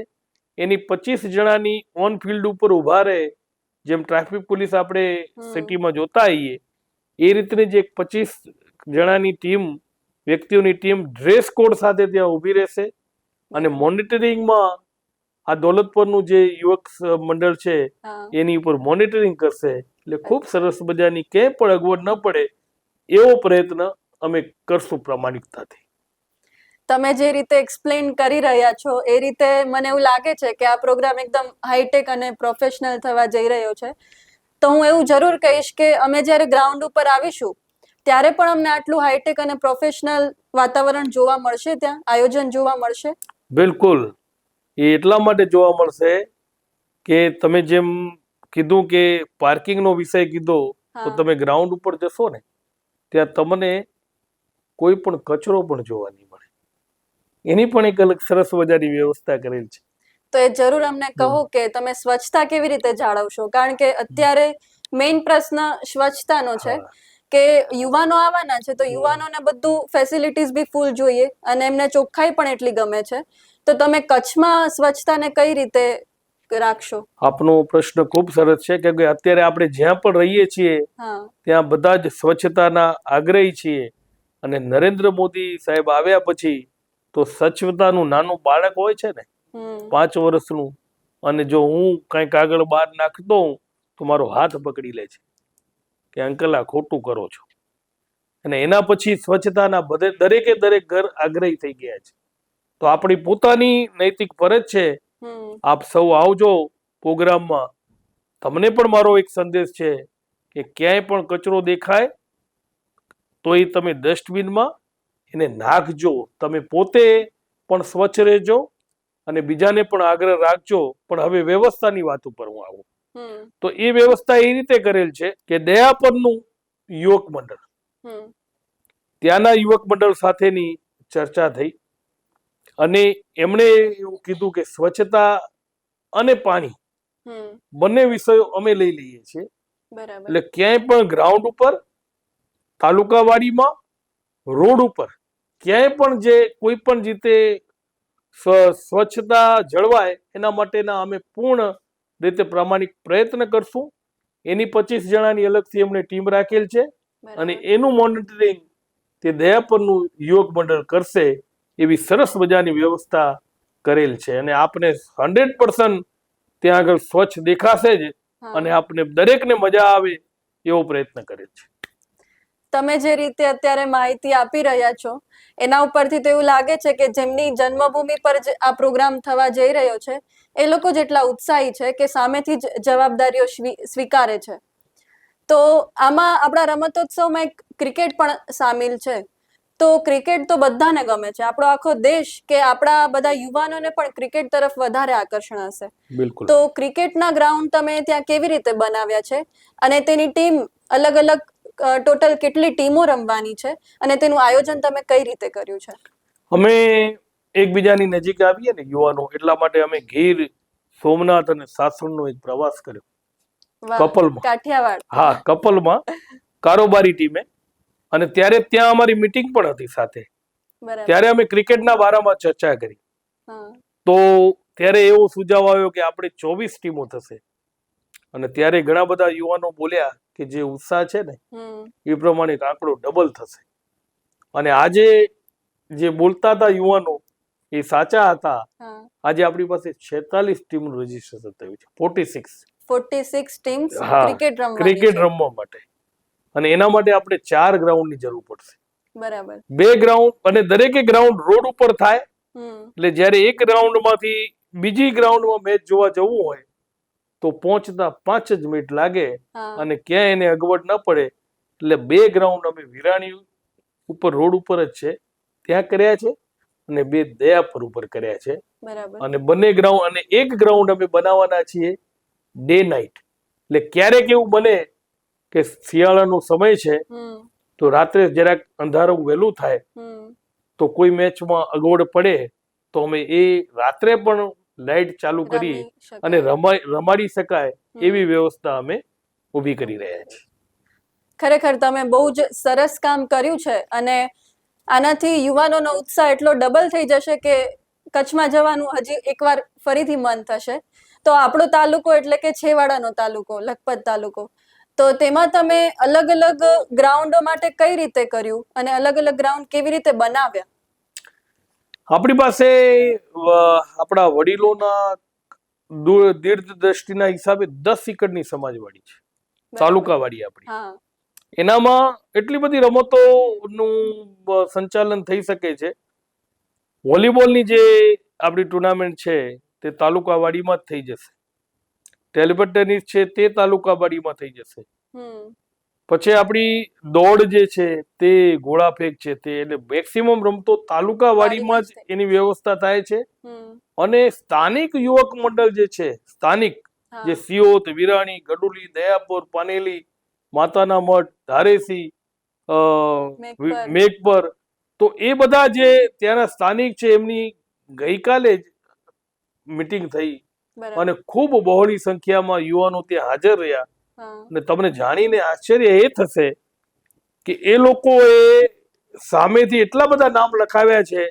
એની 25 જણાની ઓન ફિલ્ડ ઉપર ઉભા રહે, જેમ ટ્રાફિક પોલીસ આપણે સિટીમાં જોતા આવીએ એ રીતની જે 25 જણાની ટીમ, વ્યક્તિઓની ટીમ ડ્રેસ કોડ સાથે ત્યાં ઊભી રહેશે અને મોનિટરિંગમાં આ દોલતપુરનું જે યુવક મંડળ છે એની ઉપર મોનિટરિંગ કરશે. એટલે ખૂબ સરસ મજાની ક્યાંય પણ અગવડ ન પડે એવો પ્રયત્ન અમે કરશું પ્રામાણિકતાથી. તમે જે રીતે એક્સપ્લેન કરી રહ્યા છો એ રીતે મને એવું લાગે છે કે આ પ્રોગ્રામ એકદમ હાઈટેક અને પ્રોફેશનલ થવા જઈ રહ્યો છે. તો હું એવું જરૂર કહીશ કે અમે જ્યારે ગ્રાઉન્ડ ઉપર આવીશું ત્યારે પણ અમને આટલું હાઈટેક અને પ્રોફેશનલ વાતાવરણ જોવા મળશે, ત્યાં આયોજન જોવા મળશે. બિલકુલ. એ એટલા માટે જોવા મળશે કે તમે જેમ કીધું કે પાર્કિંગનો વિષય કીધો, તો તમે ગ્રાઉન્ડ ઉપર જશો ને ત્યાં તમને કોઈ પણ કચરો પણ જોવા નહીં મળે. એની પણ એક અલગ સરસ મજાની વ્યવસ્થા કરેલ છે. તો એ જરૂર અમને કહો કે તમે સ્વચ્છતા કેવી રીતે જાળવશો, કારણ કે અત્યારે મેઇન પ્રશ્ન સ્વચ્છતાનો છે કે યુવાનો આવવાના છે, તો યુવાનોને બધું ફેસિલિટીઝ બી ફૂલ જોઈએ અને એમને ચોખ્ખાઈ પણ એટલી ગમે છે. તો તમે કચ્છમાં સ્વચ્છતાને કઈ રીતે રાખશો? આપનો પ્રશ્ન ખૂબ સરસ છે, કેમ કે અત્યારે આપણે જ્યાં પણ રહીએ છીએ ત્યાં બધા જ સ્વચ્છતાના આગ્રહી છીએ. અને નરેન્દ્ર મોદી સાહેબ આવ્યા પછી તો સ્વચ્છતાનું નાનું બાળક હોય છે ને, 5 વર્ષનું, અને જો હું કંઈક આગળ બહાર નાખતો હોઉં તો મારો હાથ પકડી લે છે કે અંકલ આ ખોટું કરો છો. અને એના પછી સ્વચ્છતાના દરેકે દરેક ઘર આગ્રહી થઈ ગયા છે. તો આપણી પોતાની નૈતિક ફરજ છે, આપ સૌ આવજો પ્રોગ્રામમાં. તમને પણ મારો એક સંદેશ છે કે ક્યાંય પણ કચરો દેખાય તો એ તમે ડસ્ટબિનમાં એને નાખજો. તમે પોતે પણ સ્વચ્છ રહેજો અને બીજાને પણ આગ્રહ રાખજો. પણ હવે વ્યવસ્થાની વાત ઉપર હું આવું તો એ વ્યવસ્થા એ રીતે કરેલ છે કે દયાપરનું યુવક મંડળ, ત્યાંના યુવક મંડળ સાથેની ચર્ચા થઈ અને એમણે એવું કીધું કે સ્વચ્છતા અને પાણી બંને વિષયો અમે લઈ લઈએ છીએ. બરાબર. એટલે ક્યાંય પણ ગ્રાઉન્ડ ઉપર, તાલુકાવાડીમાં, રોડ ઉપર ક્યાંય પણ જે કોઈ પણ રીતે સ્વચ્છતા જળવાય એના માટેના અમે પૂર્ણ રીતે પ્રામાણિક પ્રયત્ન કરશું. એની 25 જણાની અલગથી એમણે ટીમ રાખેલ છે અને એનું મોનિટરિંગ તે દયાપરનું યુવક મંડળ કરશે એવી સરસ મજાની વ્યવસ્થા કરેલ છે. અને આપને 100% ત્યાં આગળ સ્વચ્છ દેખાશે જ અને આપને દરેકને મજા આવે એવો પ્રયત્ન કરેલ છે. તમે જે રીતે અત્યારે માહિતી આપી રહ્યા છો એના ઉપરથી તો એવું લાગે છે કે જેમની જન્મભૂમિ પર જ આ પ્રોગ્રામ થવા જઈ રહ્યો છે એ લોકો જેટલા ઉત્સાહી છે કે સામેથી જ જવાબદારીઓ સ્વીકારે છે. તો આમાં આપણા રમતોત્સવમાં એક ક્રિકેટ પણ સામેલ છે. તો ક્રિકેટ તો બધાને ગમે છે. આપણો આખો દેશ કે આપણા બધા યુવાનોને પણ ક્રિકેટ તરફ વધારે આકર્ષણ હશે. બિલકુલ. તો ક્રિકેટના ગ્રાઉન્ડ તમે ત્યાં કેવી રીતે બનાવ્યા છે અને તેની ટીમ અલગ અલગ ટોટલ કેટલી ટીમો રમવાની છે અને તેનું આયોજન તમે કઈ રીતે કર્યું છે? અમે એકબીજાની નજીક આવીએ ને યુવાનો, એટલા માટે અમે ગીર, સોમનાથ અને સાસણનો એક પ્રવાસ કર્યો. કપલમાં. કાઠિયાવાડ. હા, કપલમાં કારોબારી ટીમે. અને ત્યારે ત્યાં અમારી મીટિંગ પણ હતી સાથે. ત્યારે અમે ક્રિકેટના બારામાં ચર્ચા કરી. તો ત્યારે એવો સુઝાવ આવ્યો કે આપણે 24 ટીમો થશે. અને ત્યારે ઘણા બધા યુવાનો બોલ્યા કે જે ઉત્સાહ છે ને એ પ્રમાણે આંકડો ડબલ થશે. અને આજે જે બોલતા હતા યુવાનો એ સાચા હતા. આજે આપણી પાસે 46 ટીમનું રજીસ્ટ્રેશન થયું છે. 46 ટીમ્સ ક્રિકેટ રમવા માટે. અને એના માટે આપણે 4 ગ્રાઉન્ડની જરૂર પડશે. બરાબર. 2 ગ્રાઉન્ડ, અને દરેકે ગ્રાઉન્ડ રોડ ઉપર થાય. એટલે જ્યારે એક ગ્રાઉન્ડમાંથી બીજી ગ્રાઉન્ડમાં મેચ જોવા જવું હોય તો પહોંચતા 5 જ મિનિટ લાગે અને ક્યાંય એને અગવડ ન પડે. એટલે 2 ગ્રાઉન્ડ અમે વિરાણી ઉપર રોડ ઉપર જ છે ત્યાં કર્યા છે અને 2 દયાપર ઉપર કર્યા છે. અને બંને ગ્રાઉન્ડ, અને એક ગ્રાઉન્ડ અમે બનાવવાના છીએ ડે નાઇટ. એટલે ક્યારેક એવું બને કે શિયાળાનો સમય છે તો રાત્રે જરાક અંધારું વહેલું થાય તો કોઈ મેચમાં અગવડ પડે તો અમે એ રાત્રે પણ લાઇટ ચાલુ કરી અને રમાડી શકાય એવી વ્યવસ્થા અમે ઊભી કરી રહ્યા છીએ. ખરેખર તમે બહુ જ સરસ કામ કર્યું છે અને આનાથી યુવાનોનો ઉત્સાહ એટલો ડબલ થઈ જશે કે કચ્છમાં જવાનું હજી એકવાર ફરીથી મન થશે. તો આપણો તાલુકો એટલે કે છેવાડાનો તાલુકો, લખપત તાલુકો, તો તેમાં તમે અલગ અલગ ગ્રાઉન્ડો માટે કઈ રીતે કર્યું અને અલગ અલગ ગ્રાઉન્ડ કેવી રીતે બનાવ્યા? આપણી પાસે આપણા વડીલોના દીર્ઘ દ્રષ્ટિના હિસાબે 10 એકરની સમાજવાડી છે, તાલુકાવાડી આપણી. એનામાં એટલી બધી રમતોનું સંચાલન થઈ શકે છે. વોલીબોલની જે આપણી ટુર્નામેન્ટ છે તે તાલુકાવાડીમાં જ થઈ જશે. ટેબલ ટેનિસ છે તે તાલુકાવાડીમાં થઈ જશે. પછી આપણી દોડ જે છે તે ઘોડા ફેંક છે તે, એટલે મેક્સિમમ રમતો તાલુકાવાડીમાં જ એની વ્યવસ્થા થાય છે. અને સ્થાનિક યુવક મંડળ જે છે, સ્થાનિક જે સિયોત, વિરાણી, ગડુલી, દયાપુર, પાનેલી, માતાના મઠ, ધારેસી, મેઘપર, તો એ બધા જે ત્યાંના સ્થાનિક છે એમની ગઈકાલે જ મીટિંગ થઈ અને ખૂબ બહોળી સંખ્યામાં યુવાનો ત્યાં હાજર રહ્યા. અને તમને જાણીને આશ્ચર્ય એ થશે કે એ લોકોએ સામેથી એટલા બધા નામ લખાવ્યા છે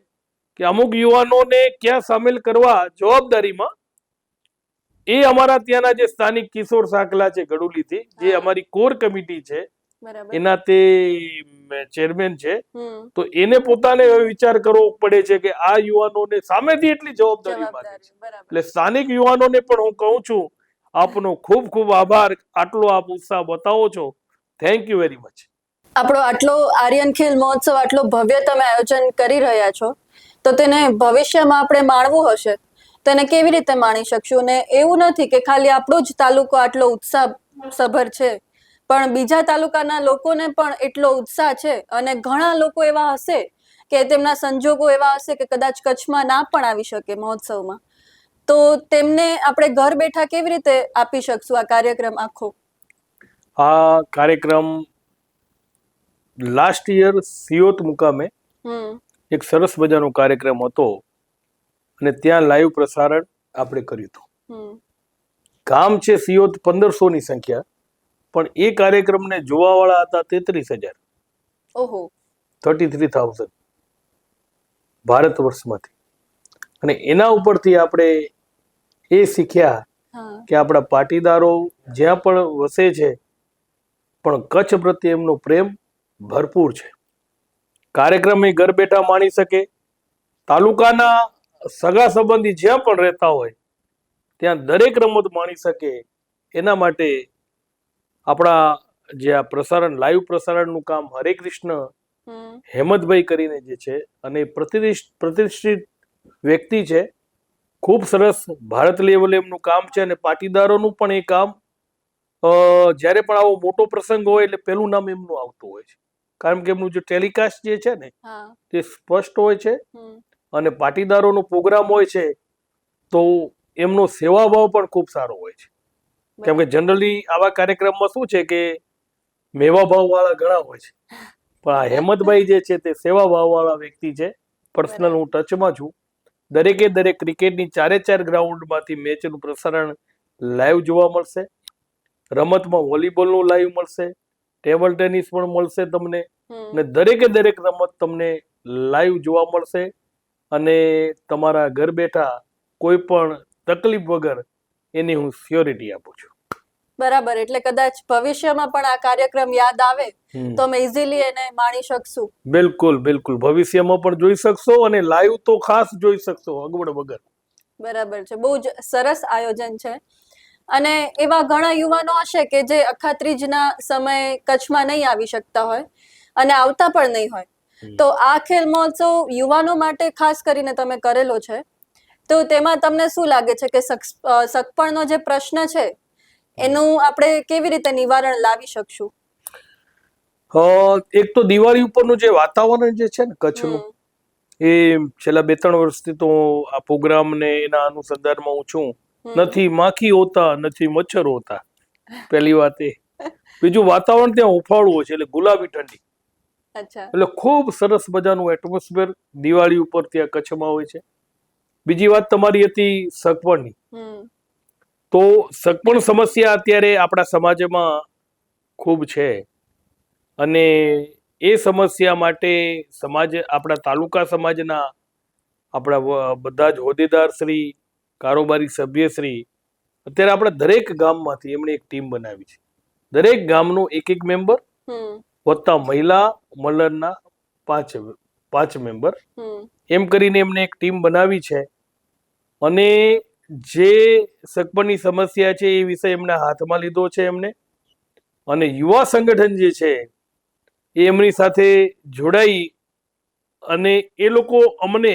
કે અમુક યુવાનોને ક્યાં સામેલ કરવા જવાબદારીમાં એ અમારા ત્યાંના જે સ્થાનિક કિશોર સાંકલા છે ગડુલીથી, જે અમારી કોર કમિટી છે એના તે ચેરમેન છે, તો એને પોતાને વિચાર કરવો પડે છે કે આ યુવાનોને સામેથી એટલી જવાબદારી માંગે છે. એટલે સ્થાનિક યુવાનોને પણ હું કહું છું, આપનો ખૂબ ખૂબ આભાર, આટલો આપ ઉત્સાહ બતાવો છો. Thank you very much. આપણો આટલો આર્યન ખેલ મહોત્સવ આટલો ભવ્ય તમે આયોજન કરી રહ્યા છો તો તેને ભવિષ્યમાં આપણે માણવું હશે તેને કેવી રીતે માણી શકશું? ને એવું નથી કે ખાલી આપણો જ તાલુકો આટલો ઉત્સાહ સભર છે, પણ બીજા તાલુકાના લોકોને પણ એટલો ઉત્સાહ છે અને ઘણા લોકો એવા હશે કે તેમના સંજોગો એવા હશે કે કદાચ કચ્છમાં ના પણ આવી શકે મહોત્સવમાં, તો તેમને આપણે ઘર બેઠા કેવી રીતે આપી શકશું આ કાર્યક્રમ આખો? આ કાર્યક્રમ લાસ્ટ યર સિયોત મુકામે એક સરસ મજાનો કાર્યક્રમ હતો અને ત્યાં લાઈવ પ્રસારણ આપણે કર્યું હતું. હમ. ગામ છે સિયોત 1500 ની સંખ્યા, પણ એ કાર્યક્રમને જોવાવાળા હતા 33,000, ઓહો 33,000 ભારત વર્ષમાંથી. અને એના ઉપરથી આપણે એ શીખ્યા હા કે આપણા પાટીદારો જ્યાં પણ વસે છે પણ કચ્છ પ્રત્યે એમનો પ્રેમ ભરપૂર છે. કાર્યક્રમ એ ઘર બેઠા માણી શકે, તાલુકાના સગા સંબંધી જ્યાં પણ રહેતા હોય ત્યાં દરેક રમત માણી શકે. એના માટે આપણા જે આ પ્રસારણ લાઈવ પ્રસારણનું કામ હરે કૃષ્ણ હમ હેમંતભાઈ કરીને જે છે, અને પ્રતિષ્ઠિત વ્યક્તિ છે, ખૂબ સરસ ભારત લેવલે એમનું કામ છે. અને પાટીદારોનું પણ એ કામ જ્યારે પણ આવો મોટો પ્રસંગ હોય એટલે પહેલું નામ એમનું આવતું હોય છે, કારણ કે એમનું જે ટેલિકાસ્ટ જે છે ને હા તે સ્પષ્ટ હોય છે. હમ અને પાટીદારોનો પ્રોગ્રામ હોય છે તો એમનો સેવાભાવ પણ ખૂબ સારો હોય છે. કેમ કે જનરલી આવા કાર્યક્રમમાં શું છે કે મેવાભાવ વાળા ઘણા હોય છે, પણ આ હેમંતભાઈ જે છે તે સેવાભાવ વાળા વ્યક્તિ છે. પર્સનલ હું ટચમાં છું. દરેકે દરેક ક્રિકેટની 4 ગ્રાઉન્ડમાંથી મેચનું પ્રસારણ લાઈવ જોવા મળશે. રમતમાં વોલીબોલનું લાઈવ મળશે, ટેબલ ટેનિસ પણ મળશે તમને, અને દરેકે દરેક રમત તમને લાઈવ જોવા મળશે. અને તમારા ઘર બેઠા કોઈ પણ તકલીફ વગર એની હું સ્યોરિટી આપું છું. બરાબર, એટલે કદાચ ભવિષ્યમાં પણ આ કાર્યક્રમ યાદ આવે તો અમે ઇઝીલી એને માણી શકશું. બિલકુલ બિલકુલ, ભવિષ્યમાં પણ જોઈ શકશો અને લાઈવ તો ખાસ જોઈ શકશો અગવડ વગર. બરાબર છે, બહુ જ સરસ આયોજન છે. અને એવા ઘણા યુવાનો હશે કે જે અખાત્રીજના સમયે કચ્છમાં નહીં આવી શકતા હોય અને આવતા પણ નહીં હોય, તો આ ખેલ મહોત્સવ યુવાનો માટે ખાસ કરીને તમે કરેલો છે, તો તેમાં તમને શું લાગે છે કે સગપણનો જે પ્રશ્ન છે એનું આપણે કેવી રીતે નિવારણ લાવી શકશું? એક તો દિવાળી ઉપરનું જે વાતાવરણ જે છે ને કચ્છનું, એ છેલ્લા 2-3 વર્ષથી તો આ પ્રોગ્રામ ને એના અનુસંધાનમાં હું છું. નથી માખી હોતા, નથી મચ્છર હોતા, પહેલી વાત એ. બીજું, વાતાવરણ ત્યાં હુંફાળું હોય છે, એટલે ગુલાબી ઠંડી, અચ્છા, એટલે ખૂબ સરસ મજાનું એટમોસ્ફિયર દિવાળી ઉપર ત્યાં કચ્છમાં હોય છે. બીજી વાત તમારી હતી સગપણની, તો સગપણ સમસ્યા અત્યારે આપણા સમાજમાં ખૂબ છે. અને એ સમસ્યા માટે આપણા તાલુકા સમાજના આપણા બધા જ હોદ્દેદાર શ્રી, કારોબારી સભ્યશ્રી, અત્યારે આપણા દરેક ગામમાંથી એમણે એક ટીમ બનાવી છે. દરેક ગામનો એક મેમ્બર વત્તા મહિલા મંડળના 5 મેમ્બર, એમ કરીને એમને એક ટીમ બનાવી છે. અને જે સગપણની સમસ્યા છે એ વિષય એમના હાથમાં લીધો છે એમને. અને યુવા સંગઠન જે છે એ એમની સાથે જોડાઈ અને એ લોકો અમને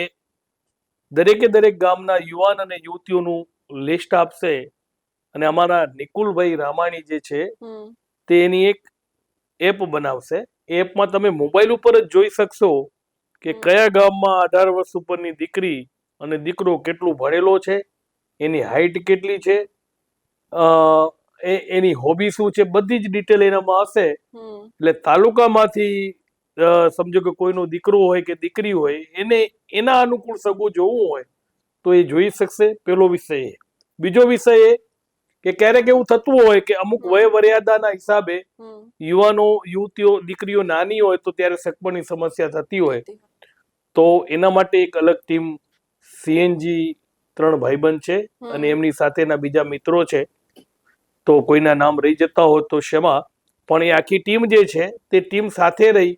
દરેકે દરેક ગામના યુવાન અને યુવતીઓનું લિસ્ટ આપશે. અને અમારા નિકુલભાઈ રામાણી જે છે તે એની એક એપ બનાવશે. એપમાં તમે મોબાઈલ ઉપર જ જોઈ શકશો કે કયા ગામમાં 18 વર્ષ ઉપરની દીકરી અને દીકરો કેટલું ભણેલો છે, એની હાઈટ કેટલી છે, એની હોબી શું છે, બધી જ ડિટેલ એનામાં હશે. એટલે તાલુકામાંથી સમજો કે કોઈનો દીકરો હોય કે દીકરી હોય, એને એના અનુકૂળ સગું જોવું હોય તો એ જોઈ શકશે. પેલો વિષય એ. બીજો વિષય એ કે ક્યારેક એવું થતું હોય કે અમુક વય મર્યાદાના હિસાબે યુવાનો યુવતીઓ દીકરીઓ નાની હોય તો ત્યારે સગપણની સમસ્યા થતી હોય, તો એના માટે એક અલગ ટીમ સીએનજી 3 ભાઈબંધ છે અને એમની સાથેના બીજા મિત્રો છે, તો કોઈના નામ રહી જતા હોય તો ક્ષમા. પણ એ આખી ટીમ જે છે તે ટીમ સાથે રહી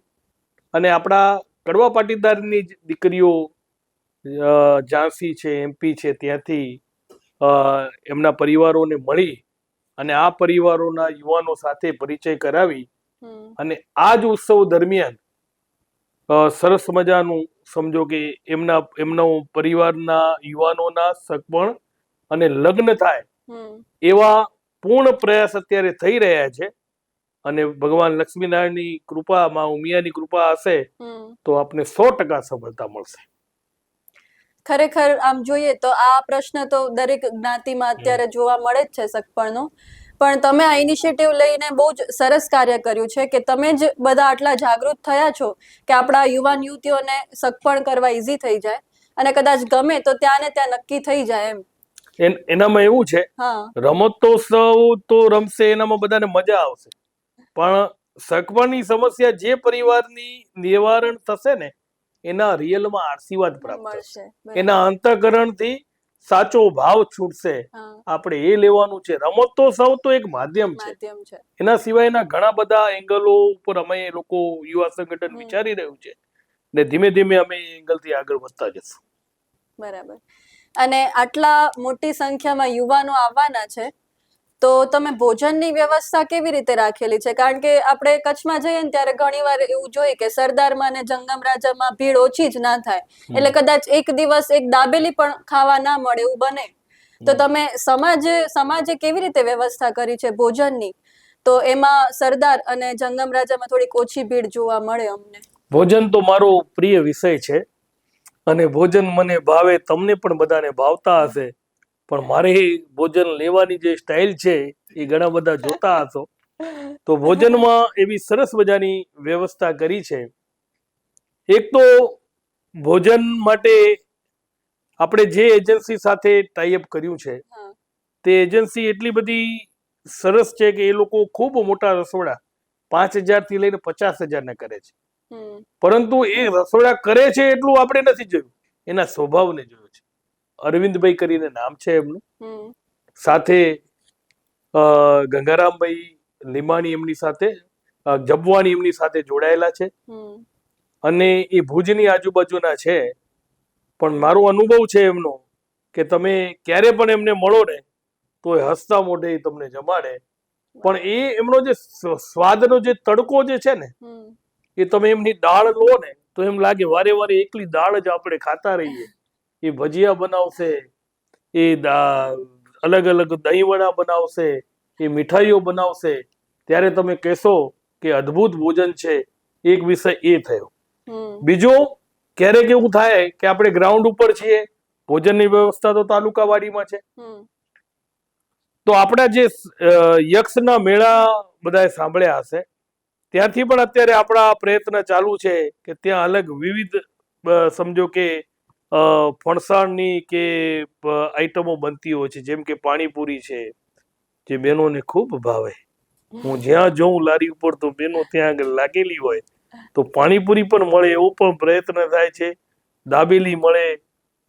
અને આપણા કડવા પાટીદારની દીકરીઓ ઝાંસી છે, એમપી છે, ત્યાંથી એમના પરિવારોને મળી અને આ પરિવારોના યુવાનો સાથે પરિચય કરાવી અને આ જ ઉત્સવ દરમિયાન સરસ મજાનું સમજો કે એમનો પરિવારના યુવાનોના સગપણ અને લગ્ન થાય એવા પૂર્ણ પ્રયાસ અત્યારે થઈ રહ્યા છે. અને ભગવાન લક્ષ્મીનારાયણની કૃપા, મા ઉમિયાની કૃપા હશે તો આપને 100% સફળતા મળશે. ખરેખર આમ જોઈએ તો આ પ્રશ્ન તો દરેક જ્ઞાતિમાં અત્યારે જોવા મળે જ છે સગપણનો, પણ તમે આ ઇનિશિયેટિવ લઈને બહુ જ સરસ કાર્ય કર્યું છે કે તમે જ બધા આટલા જાગૃત થયા છો કે આપણા યુવાન યુવતીઓને સગપણ કરવા ઈઝી થઈ જાય. અને કદાચ ગમે તો ત્યાં ને ત્યાં નક્કી થઈ જાય એમ. એનામાં એવું છે, હા રમતોત્સવ તો રમશે, એનામાં બધાને મજા આવશે, પણ શકવાની સમસ્યા જે પરિવારની નિવારણ થશે ને એના રિયલમાં આશીર્વાદ પ્રાપ્ત થશે, મળશે. એના અંતઃકરણથી સાચો ભાવ છૂટશે. હા આપણે એ લેવાનું છે. રમતોત્સવ તો એક માધ્યમ છે, માધ્યમ છે. એના સિવાયના ઘણા બધા એંગલો ઉપર અમે લોકો યુવા સંગઠન વિચારી રહ્યું છે ને ધીમે ધીમે અમે એ એંગલથી આગળ વધતા જશું. બરાબર. અને આટલા મોટી સંખ્યામાં યુવાનો આવવાના છે, તો તમે ભોજનની વ્યવસ્થા કેવી રીતે રાખેલી છે? કારણ કે આપણે કચ્છમાં જઈએ ને ત્યારે ઘણીવાર એવું જોઈએ કે સરદારમાં ને જંગમ રાજામાં ભીડ ઓછી જ ના થાય, એટલે કદાચ એક દિવસ એક દાબેલી પણ ખાવા ના મળે એવું બને. તો તમે સમાજે કેવી રીતે વ્યવસ્થા કરી છે ભોજનની? તો એમાં સરદાર અને જંગમ રાજામાં થોડીક ઓછી ભીડ જોવા મળે અમને. ભોજન તો મારો પ્રિય વિષય છે અને ભોજન મને ભાવે, તમને પણ બધાને ભાવતા હશે, પણ મારે ભોજન લેવાની જે સ્ટાઇલ છે એ ઘણા બધા જોતા હશો. તો ભોજનમાં એવી સરસ મજાની વ્યવસ્થા કરી છે. એક તો ભોજન માટે આપણે જે એજન્સી સાથે ટાઈઅપ કર્યું છે તે એજન્સી એટલી બધી સરસ છે કે એ લોકો ખૂબ મોટા રસોડા 5,000 થી લઈને 50,000 ને કરે છે. પરંતુ એ રસોડા કરે છે એટલું આપણે નથી જોયું, એના સ્વભાવને જોયું છે. અરવિંદભાઈ કરીને નામ છે એમનું, સાથે ગંગારામભાઈ લીમાણી એમની સાથે, જબવાની એમની સાથે જોડાયેલા છે અને એ ભુજની આજુબાજુના છે. પણ મારો અનુભવ છે એમનો કે તમે ક્યારે પણ એમને મળો ને તો એ હસતા મોઢે તમને જમાડે. પણ એ એમનો જે સ્વાદનો જે તડકો જે છે ને એ તમે એમની દાળ લો ને તો એમ લાગે વારે વારે એકલી દાળ જ આપણે ખાતા રહીએ. એ ભજીયા બનાવશે, એ અલગ અલગ દહીંવડા બનાવશે, એ મીઠાઈઓ બનાવશે, ત્યારે તમે કહેશો કે અદ્ભુત ભોજન છે. એક વિષય એ થયો. બીજો, ક્યારેક એવું થાય કે આપણે ગ્રાઉન્ડ ઉપર છીએ, ભોજનની વ્યવસ્થા તો તાલુકાવાડીમાં છે, તો આપણા જે યક્ષના મેળા બધાએ સાંભળ્યા હશે, ત્યાંથી પણ અત્યારે આપણા પ્રયત્ન ચાલુ છે કે ત્યાં અલગ વિવિધ સમજો કે ફણસાણની કે આઈટમો બનતી હોય છે, જેમ કે પાણીપુરી છે, જે બહેનોને ખૂબ ભાવે. હું જ્યાં જોઉં લારી ઉપર તો બહેનો ત્યાં આગળ લાગેલી હોય, તો પાણીપુરી પણ મળે એવો પણ પ્રયત્ન થાય છે. દાબેલી મળે,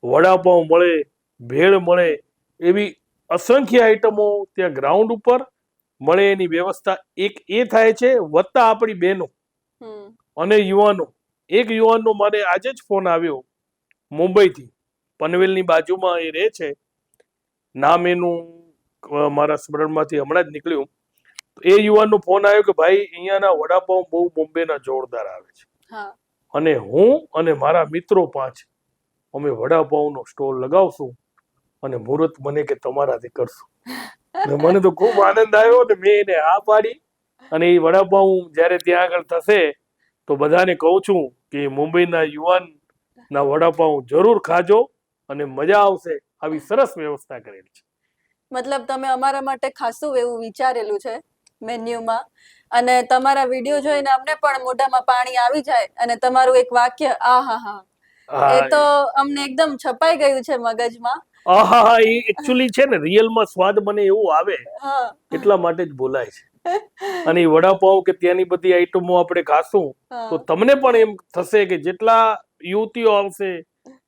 વડાપાઉં મળે, ભેળ મળે, એવી અસંખ્ય આઈટમો ત્યાં ગ્રાઉન્ડ ઉપર મળે એની વ્યવસ્થા એક એ થાય છે. વત્તા આપણી બહેનો અને યુવાનો. એક યુવાનનો મને આજે જ ફોન આવ્યો મુંબઈથી, પનવેલની બાજુમાં એ રહે છે, નામ એનું મારા સ્મરણમાંથી હમણાં જ નીકળ્યું. એ યુવાનનો ફોન આવ્યો કે ભાઈ અહીંયાના વડાપાઉં બહુ બોમ્બેના જોરદાર આવે છે અને હું અને મારા મિત્રો 5 અમે વડાપાઉંનો સ્ટોલ લગાવશું અને મુહૂર્ત મને કે તમારાથી કરશું. મને તો ખૂબ આનંદ આવ્યો ને મેં એને હા પાડી. અને એ વડાપાઉં જ્યારે ત્યાં આગળ થશે તો બધાને કહું છું કે મુંબઈના યુવાનના વડાપાઉં જરૂર ખાજો અને મજા આવશે. આવી સરસ વ્યવસ્થા કરેલી છે. મતલબ તમે અમારા માટે ખાસું એવું વિચારેલું છે મેન્યુમાં, અને તમારા વિડીયો જોઈને અમને પણ મોઢામાં પાણી આવી જાય. અને તમારું એક વાક્ય એ તો અમને એકદમ છપાઈ ગયું છે મગજમાં. એ એકચ્યુઅલી છે ને રિયલમાં સ્વાદ મને એવું આવે એટલા માટે જ બોલાય છે. અને એ વડાપાઉં કે ત્યાંની બધી આઈટમો આપણે ખાશું તો તમને પણ એમ થશે કે જેટલા યુવતીઓ આવશે,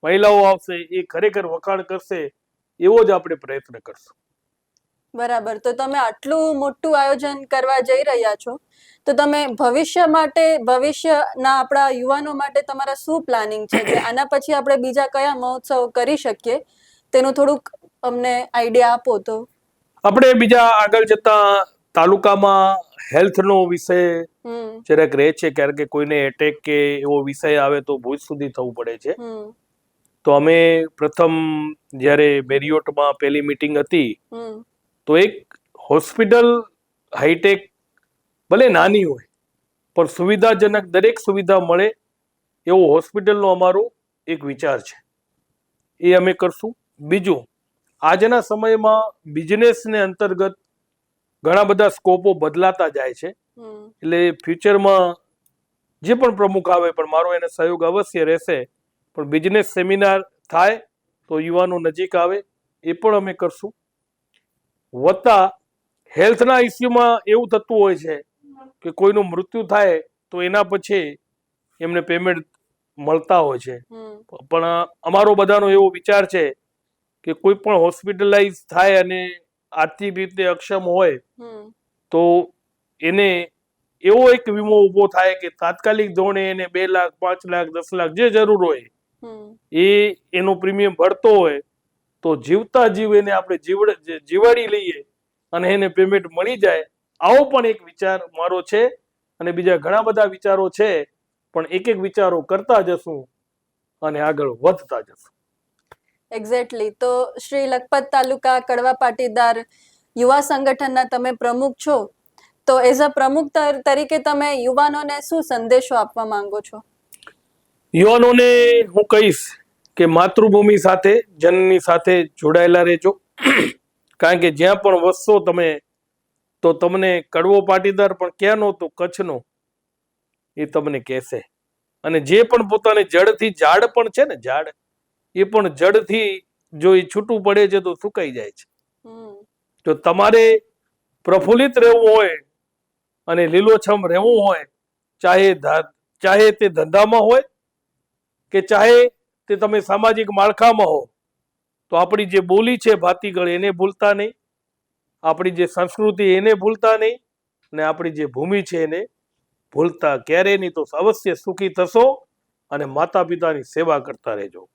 મહિલાઓ આવશે, એ ખરેખર વખાણ કરશે એવો જ આપણે પ્રયત્ન કરશું. બરાબર. તો તમે આટલું મોટું આયોજન કરવા જઈ રહ્યા છો, તો તમે ભવિષ્ય માટે, ભવિષ્યના આપણા યુવાનો માટે તમારા શું પ્લાનિંગ છે કે આના પછી આપણે બીજા કયા મહોત્સવ કરી શકીએ, તેનું થોડુંક અમને આઈડિયા આપો તો. આપણે બીજા આગળ જતા તાલુકામાં હેલ્થનો વિષય જરાક રહે છે, કારણ કે કોઈને એટેક કે એવો વિષય આવે તો ભુજ સુધી થવું પડે છે. તો અમે પ્રથમ જ્યારે મેરિયોટમાં પહેલી મીટિંગ હતી તો એક હોસ્પિટલ હાઈટેક, ભલે નાની હોય પણ સુવિધાજનક દરેક સુવિધા મળે એવો હોસ્પિટલનો અમારો એક વિચાર છે, એ અમે કરશું. બીજું, આજના સમયમાં બિઝનેસને અંતર્ગત ઘણા બધા સ્કોપો બદલાતા જાય છે, એટલે ફ્યુચરમાં જે પણ પ્રમુખ આવે પણ મારો એને સહયોગ અવશ્ય રહેશે. પણ બિઝનેસ સેમિનાર થાય તો યુવાનો નજીક આવે એ પણ અમે કરશું. વત્તા હેલ્થના ઇસ્યુમાં એવું થતું હોય છે કે કોઈનું મૃત્યુ થાય તો એના પછી એમને પેમેન્ટ મળતા હોય છે, પણ અમારો બધાનો એવો વિચાર છે કે કોઈ પણ હોસ્પિટલાઇઝ થાય અને આર્થિક રીતે અક્ષમ હોય તો એને એવો એક વીમો ઊભો થાય કે તાત્કાલિક ધોરણે એને 2 લાખ 5 લાખ 10 લાખ જે જરૂર હોય એ એનો પ્રીમિયમ ભરતો હોય તો જીવતા જીવ એને આપણે જીવાડી લઈએ અને એને પેમેન્ટ મળી જાય. આવો પણ એક વિચાર મારો છે અને બીજા ઘણા બધા વિચારો છે, પણ એક એક વિચારો કરતા જશું અને આગળ વધતા જશું. એક્ઝેક્ટલી. તો શ્રી લખપત તાલુકા કડવા પાટીદાર યુવા સંગઠનના તમે પ્રમુખ છો, તો એઝ અ પ્રમુખ તરીકે તમે યુવાનોને શું સંદેશો આપવા માંગો છો? યુવાનોને હું કહીશ કે માતૃભૂમિ સાથે જનની સાથે જોડાયેલા રહેજો, કારણ કે જ્યાં પણ વસશો તમે તો તમને કડવો પાટીદાર પણ ક્યાંનો તો કચ્છનો એ તમને કહેશે. અને જે પણ પોતાને જડથી ઝાડ પણ છે ને, ઝાડ એ પણ જડથી જો એ છૂટું પડે છે તો સુકાઈ જાય છે. જો તમારે પ્રફુલ્લિત રહેવું હોય અને લીલોછમ રહેવું હોય, ચાહે તે ધંધામાં હોય કે ચાહે તે તમે સામાજિક માળખામાં હો, તો આપણી જે બોલી છે ભાતીગળ એને ભૂલતા નહીં, આપણી જે સંસ્કૃતિ એને ભૂલતા નહીં, અને આપણી જે ભૂમિ છે એને ભૂલતા ક્યારે નહીં, તો અવશ્ય સુખી થશો અને માતા પિતાની સેવા કરતા રહેજો.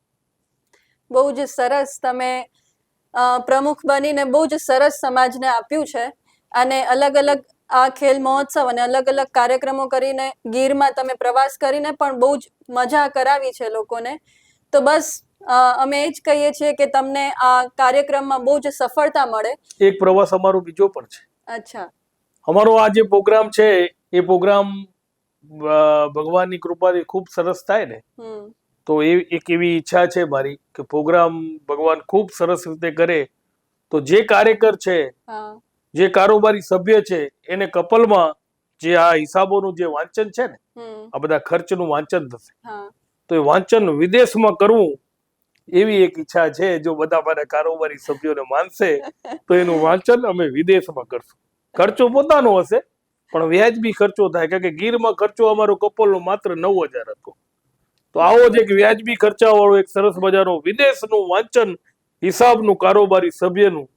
બહુ જ સરસ. તમે પ્રમુખ બનીને બહુ જ સરસ સમાજને આપ્યું છે, અને અલગ અલગ આ ખેલ મહોત્સવ અને અલગ અલગ કાર્યક્રમો કરીને ગીરમાં તમે પ્રવાસ કરીને પણ બહુ જ મજા કરાવી છે લોકોને. તો બસ અમે એ જ કહીએ છીએ કે તમને આ કાર્યક્રમમાં બહુ જ સફળતા મળે. એક પ્રવાસ અમારો બીજો પણ છે. અચ્છા. અમારો આ જે પ્રોગ્રામ છે એ પ્રોગ્રામ ભગવાનની કૃપાથી ખૂબ સરસ થાય ને, તો એ એક એવી ઈચ્છા છે મારી કે પ્રોગ્રામ ભગવાન ખૂબ સરસ રીતે કરે તો જે કાર્યકર છે, જે કારોબારી સભ્ય છે, એને કપલમાં જે આ હિસાબોનું જે વાંચન છે ને, આ બધા ખર્ચનું વાંચન થશે, તો એ વાંચન વિદેશમાં કરવું એવી એક ઈચ્છા છે. જો બધા મારા કારોબારી સભ્યોને માનશે તો એનું વાંચન અમે વિદેશમાં કરશું. ખર્ચો પોતાનો હશે પણ વ્યાજબી ખર્ચો થાય, કારણ કે ગીરમાં ખર્ચો અમારો કપલનો માત્ર 9,000 હતો. તો આવો જ એક વ્યાજબી ખર્ચાવાળો એક સરસ મજાનો વિદેશનું વાંચન હિસાબનું કારોબારી સભ્યનું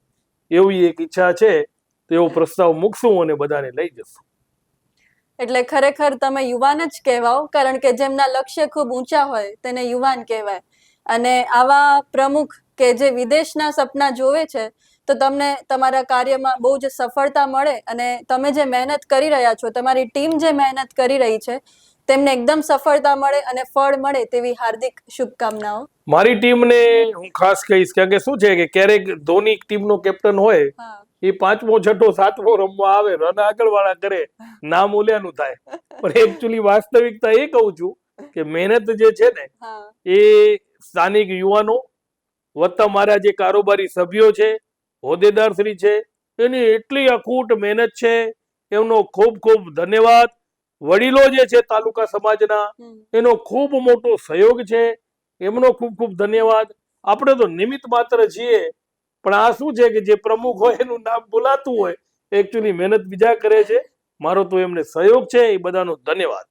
એવી એક ઈચ્છા છે, તો એવો પ્રસ્તાવ મૂકશું અને બધાને લઈ જશું. એટલે ખરેખર તમે યુવાન જ કહેવાઓ, કારણ કે જેમના લક્ષ્ય ખૂબ ઊંચા હોય તેને યુવાન કહેવાય. અને આવા પ્રમુખ કે જે વિદેશના સપના જોવે છે, તો તમને તમારા કાર્યમાં બહુ જ સફળતા મળે, અને તમે જે મહેનત કરી રહ્યા છો, તમારી ટીમ જે મહેનત કરી રહી છે, તેમને એકદમ સફળતા મળે અને ફળ મળે તેવી હાર્દિક શુભકામનાઓ. મારી ટીમને હું ખાસ કહીશ, કારણ કે શું છે કે ક્યારેક ધોની ટીમનો કેપ્ટન હોય, એ 5મો 6મો 7મો રમવા આવે, રન આગળવાળા કરે, નામ ઓલ્યાનું થાય. પણ એકચ્યુઅલી વાસ્તવિકતા એ કહું છું કે મહેનત જે છે ને એ સ્થાનિક યુવાનો વત્તા મારા જે કારોબારી સભ્યો છે, હોદ્દેદારશ્રી છે, એની એટલી અખૂટ મહેનત છે. એમનો ખૂબ ખૂબ ધન્યવાદ. વડીલો જે છે તાલુકા સમાજના, એનો ખૂબ મોટો સહયોગ છે, એમનો ખૂબ ખૂબ ધન્યવાદ. આપણે તો નિમિત્ત માત્ર છીએ, પણ આ શું છે કે જે પ્રમુખ હોય એનું નામ બોલાતું હોય, એકચ્યુઅલી મહેનત બીજા કરે છે. મારો તો એમને સહયોગ છે, એ બધાનો ધન્યવાદ.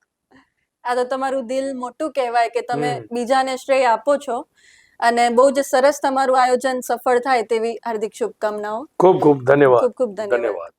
આ તો તમારું દિલ મોટું કહેવાય કે તમે બીજાને શ્રેય આપો છો, અને બહુ જ સરસ તમારું આયોજન સફળ થાય તેવી હાર્દિક શુભકામનાઓ. ખૂબ ખૂબ ધન્યવાદ. ખૂબ ખૂબ ધન્યવાદ.